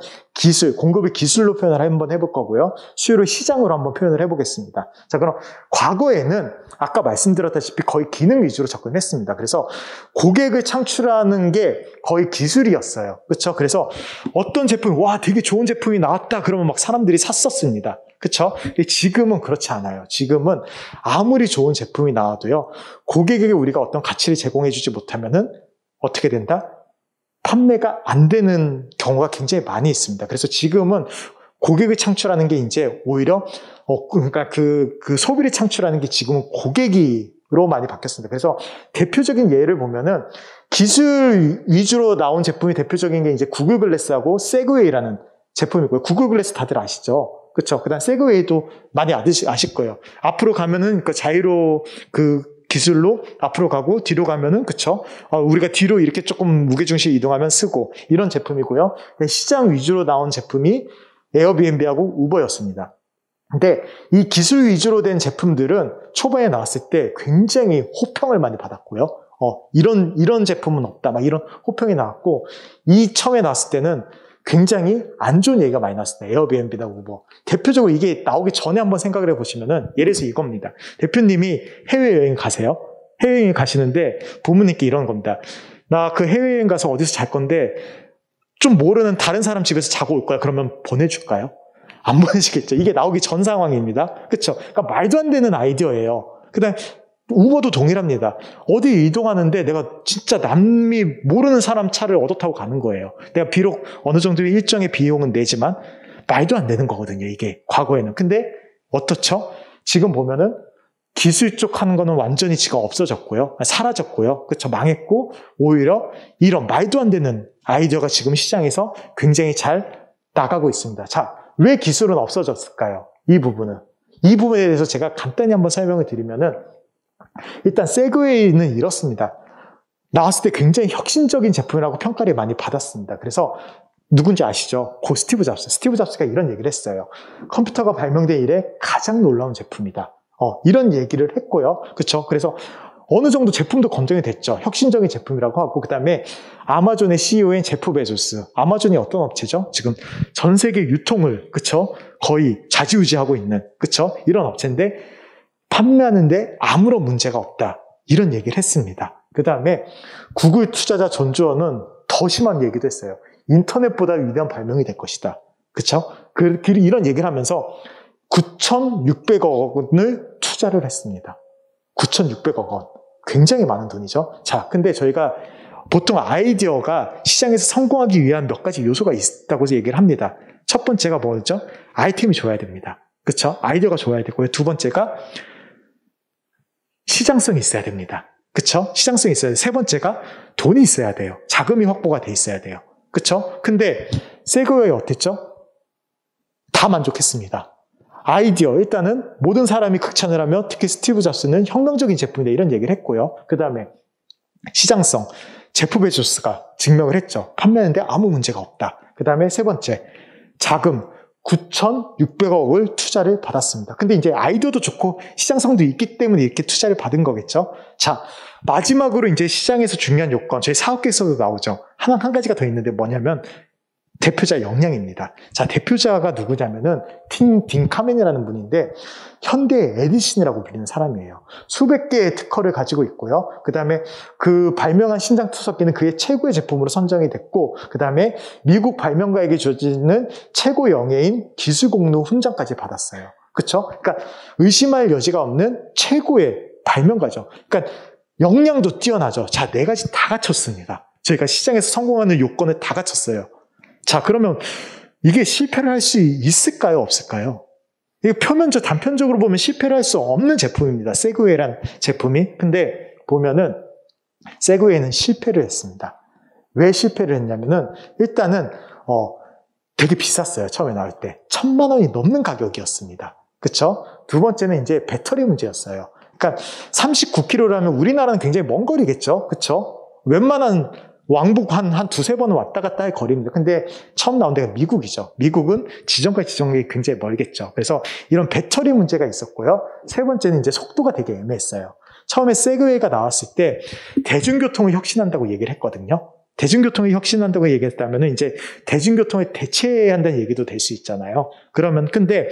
공급을 기술로 표현을 한번 해볼 거고요. 수요를 시장으로 한번 표현을 해보겠습니다. 자, 그럼 과거에는 아까 말씀드렸다시피 거의 기능 위주로 접근했습니다. 그래서 고객을 창출하는 게 거의 기술이었어요. 그렇죠? 그래서 어떤 제품이 되게 좋은 제품이 나왔다 그러면 막 사람들이 샀었습니다. 그렇죠? 지금은 그렇지 않아요. 지금은 아무리 좋은 제품이 나와도요. 고객에게 우리가 어떤 가치를 제공해 주지 못하면은 어떻게 된다? 판매가 안 되는 경우가 굉장히 많이 있습니다. 그래서 지금은 고객을 창출하는 게 이제 오히려 그러니까 그 소비를 창출하는 게 지금은 고객으로 많이 바뀌었습니다. 그래서 대표적인 예를 보면은 기술 위주로 나온 제품이 대표적인 게 이제 구글 글래스하고 세그웨이라는 제품이고요. 구글 글래스 다들 아시죠? 그렇죠. 그다음 세그웨이도 많이 아실 거예요. 앞으로 가면은 그 자이로 기술로 앞으로 가고 뒤로 가면은 그렇죠. 우리가 뒤로 이렇게 조금 무게중심 이동하면 쓰고 이런 제품이고요. 시장 위주로 나온 제품이 에어비앤비하고 우버였습니다. 근데 이 기술 위주로 된 제품들은 초반에 나왔을 때 굉장히 호평을 많이 받았고요. 이런 제품은 없다. 막 이런 호평이 나왔고 이 처음에 나왔을 때는 굉장히 안 좋은 얘기가 많이 나왔습니다. 에어비앤비나 우버. 대표적으로 이게 나오기 전에 한번 생각을 해보시면은 예를 들어서 이겁니다. 대표님이 해외여행 가세요. 해외여행 가시는데 부모님께 이런 겁니다. 나 그 해외여행 가서 어디서 잘 건데 좀 모르는 다른 사람 집에서 자고 올 거야. 그러면 보내줄까요? 안 보내시겠죠. 이게 나오기 전 상황입니다. 그렇죠? 그러니까 말도 안 되는 아이디어예요. 그다음에 우버도 동일합니다. 어디 이동하는데 내가 진짜 남이 모르는 사람 차를 얻어 타고 가는 거예요. 내가 비록 어느 정도의 일정의 비용은 내지만 말도 안 되는 거거든요. 이게 과거에는. 근데 어떻죠? 지금 보면은 기술 쪽 하는 거는 완전히 지가 없어졌고요. 사라졌고요. 그렇죠? 망했고 오히려 이런 말도 안 되는 아이디어가 지금 시장에서 굉장히 잘 나가고 있습니다. 자, 왜 기술은 없어졌을까요? 이 부분에 대해서 제가 간단히 한번 설명을 드리면은 일단 세그웨이는 이렇습니다. 나왔을 때 굉장히 혁신적인 제품이라고 평가를 많이 받았습니다. 그래서 누군지 아시죠? 고 스티브 잡스. 스티브 잡스가 이런 얘기를 했어요. 컴퓨터가 발명된 이래 가장 놀라운 제품이다. 이런 얘기를 했고요. 그렇죠? 그래서 어느 정도 제품도 검증이 됐죠. 혁신적인 제품이라고 하고 그다음에 아마존의 CEO인 제프 베조스. 아마존이 어떤 업체죠? 지금 전 세계 유통을 그렇죠? 거의 좌지우지하고 있는 그렇죠? 이런 업체인데 판매하는데 아무런 문제가 없다. 이런 얘기를 했습니다. 그다음에 구글 투자자 존 주어는 더 심한 얘기도 했어요. 인터넷보다 위대한 발명이 될 것이다. 그렇죠? 이런 얘기를 하면서 9,600억 원을 투자를 했습니다. 9,600억 원. 굉장히 많은 돈이죠. 자, 근데 저희가 보통 아이디어가 시장에서 성공하기 위한 몇 가지 요소가 있다고 얘기를 합니다. 첫 번째가 뭐였죠? 아이템이 좋아야 됩니다. 그렇죠? 아이디어가 좋아야 되고요. 두 번째가 시장성이 있어야 됩니다. 그렇죠? 시장성이 있어야 돼요. 세 번째가 돈이 있어야 돼요. 자금이 확보가 돼 있어야 돼요. 그렇죠? 근데 세그웨이 어땠죠? 다 만족했습니다. 아이디어, 일단은 모든 사람이 극찬을 하며 특히 스티브 잡스는 혁명적인 제품이다 이런 얘기를 했고요. 그 다음에 시장성, 제프 베조스가 증명을 했죠. 판매하는데 아무 문제가 없다. 그 다음에 세 번째, 자금 9,600억을 투자를 받았습니다. 근데 이제 아이디어도 좋고 시장성도 있기 때문에 이렇게 투자를 받은 거겠죠. 자, 마지막으로 이제 시장에서 중요한 요건, 저희 사업계에서도 나오죠. 한 가지가 더 있는데 뭐냐면 대표자 역량입니다. 자, 대표자가 누구냐면은 딘 카멘이라는 분인데 현대 에디슨이라고 불리는 사람이에요. 수백 개의 특허를 가지고 있고요. 그 다음에 그 발명한 신장 투석기는 그의 최고의 제품으로 선정이 됐고, 그 다음에 미국 발명가에게 주어지는 최고 영예인 기술공로 훈장까지 받았어요. 그렇죠? 그러니까 의심할 여지가 없는 최고의 발명가죠. 그러니까 역량도 뛰어나죠. 자, 네 가지 다 갖췄습니다. 저희가 시장에서 성공하는 요건을 다 갖췄어요. 자, 그러면 이게 실패를 할 수 있을까요? 없을까요? 이게 단편적으로 보면 실패를 할 수 없는 제품입니다. 세그웨이란 제품이. 근데 보면은 세그웨이는 실패를 했습니다. 왜 실패를 했냐면은 일단은 되게 비쌌어요. 처음에 나올 때. 1,000만 원이 넘는 가격이었습니다. 그쵸? 두 번째는 이제 배터리 문제였어요. 그러니까 39km라면 우리나라는 굉장히 먼 거리겠죠? 그쵸? 웬만한 왕복 한 두세 번은 왔다 갔다 할 거리입니다. 근데 처음 나온 데가 미국이죠. 미국은 지점과 지점이 굉장히 멀겠죠. 그래서 이런 배터리 문제가 있었고요. 세 번째는 이제 속도가 되게 애매했어요. 처음에 세그웨이가 나왔을 때 대중교통을 혁신한다고 얘기를 했거든요. 대중교통을 혁신한다고 얘기했다면 이제 대중교통을 대체해야 한다는 얘기도 될 수 있잖아요. 그러면 근데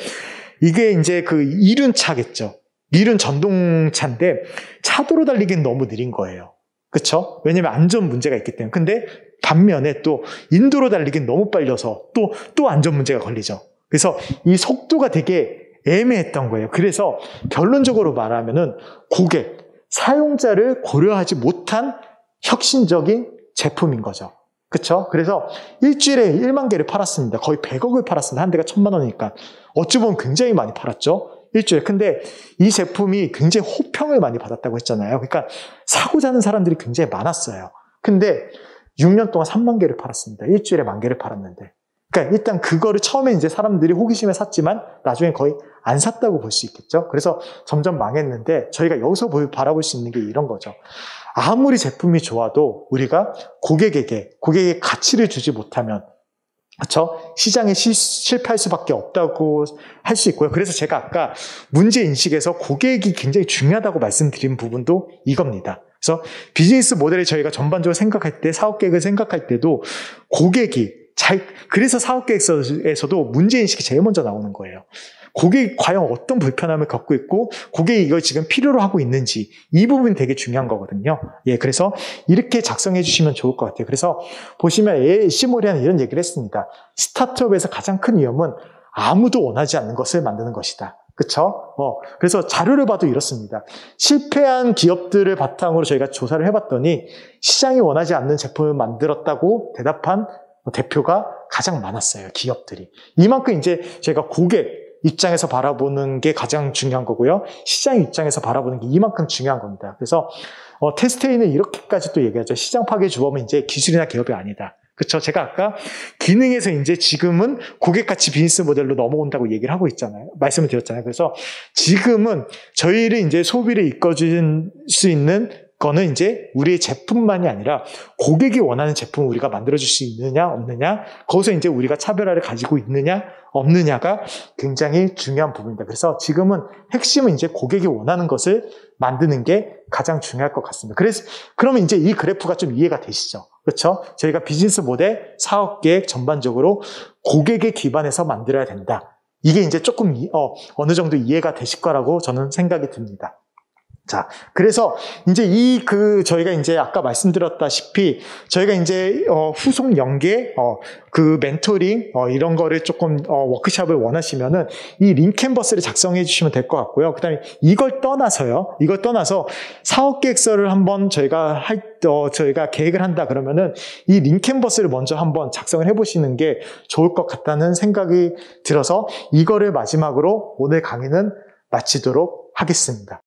이게 이제 그 이륜차겠죠. 이륜 전동차인데 차도로 달리기는 너무 느린 거예요. 그렇죠? 왜냐면 안전 문제가 있기 때문에. 근데 반면에 또 인도로 달리긴 너무 빨려서 또 안전 문제가 걸리죠. 그래서 이 속도가 되게 애매했던 거예요. 그래서 결론적으로 말하면은 고객, 사용자를 고려하지 못한 혁신적인 제품인 거죠. 그렇죠? 그래서 일주일에 1만 개를 팔았습니다. 거의 100억을 팔았습니다. 한 대가 1,000만 원이니까. 어찌 보면 굉장히 많이 팔았죠. 일주일에. 근데 이 제품이 굉장히 호평을 많이 받았다고 했잖아요. 그러니까 사고자 하는 사람들이 굉장히 많았어요. 근데 6년 동안 3만 개를 팔았습니다. 일주일에 1만 개를 팔았는데. 그러니까 일단 그거를 처음에 이제 사람들이 호기심에 샀지만 나중에 거의 안 샀다고 볼 수 있겠죠. 그래서 점점 망했는데 저희가 여기서 바라볼 수 있는 게 이런 거죠. 아무리 제품이 좋아도 우리가 고객에게 가치를 주지 못하면 그렇죠? 시장에 실패할 수밖에 없다고 할 수 있고요. 그래서 제가 아까 문제인식에서 고객이 굉장히 중요하다고 말씀드린 부분도 이겁니다. 그래서 비즈니스 모델을 저희가 전반적으로 생각할 때, 사업계획을 생각할 때도 그래서 사업계획서에서도 문제인식이 제일 먼저 나오는 거예요. 고객이 과연 어떤 불편함을 겪고 있고 고객이 이걸 지금 필요로 하고 있는지 이 부분이 되게 중요한 거거든요. 예, 그래서 이렇게 작성해 주시면 좋을 것 같아요. 그래서 보시면 애쉬모리아는 이런 얘기를 했습니다. 스타트업에서 가장 큰 위험은 아무도 원하지 않는 것을 만드는 것이다. 그쵸? 그래서 자료를 봐도 이렇습니다. 실패한 기업들을 바탕으로 저희가 조사를 해봤더니 시장이 원하지 않는 제품을 만들었다고 대답한 대표가 가장 많았어요. 기업들이. 이만큼 이제 저희가 고객 입장에서 바라보는 게 가장 중요한 거고요. 시장 입장에서 바라보는 게 이만큼 중요한 겁니다. 그래서 테스트에는 이렇게까지 또 얘기하죠. 시장 파괴 주범은 이제 기술이나 기업이 아니다. 그쵸? 제가 아까 기능에서 이제 지금은 고객 가치 비즈니스 모델로 넘어온다고 얘기를 하고 있잖아요. 말씀을 드렸잖아요. 그래서 지금은 저희를 이제 소비를 이끌어줄 수 있는 거는 이제 우리의 제품만이 아니라 고객이 원하는 제품을 우리가 만들어줄 수 있느냐, 없느냐, 거기서 이제 우리가 차별화를 가지고 있느냐, 없느냐가 굉장히 중요한 부분입니다. 그래서 지금은 핵심은 이제 고객이 원하는 것을 만드는 게 가장 중요할 것 같습니다. 그러면 이제 이 그래프가 좀 이해가 되시죠? 그렇죠? 저희가 비즈니스 모델, 사업 계획 전반적으로 고객에 기반해서 만들어야 된다. 이게 이제 조금 어느 정도 이해가 되실 거라고 저는 생각이 듭니다. 자, 그래서 이제 저희가 이제 아까 말씀드렸다시피 저희가 이제 후속 연계, 그 멘토링, 이런 거를 조금 워크숍을 원하시면은 이 링캔버스를 작성해 주시면 될 것 같고요. 그 다음에 이걸 떠나서 사업 계획서를 한번 저희가 계획을 한다 그러면은 이 링캔버스를 먼저 한번 작성을 해 보시는 게 좋을 것 같다는 생각이 들어서 이거를 마지막으로 오늘 강의는 마치도록 하겠습니다.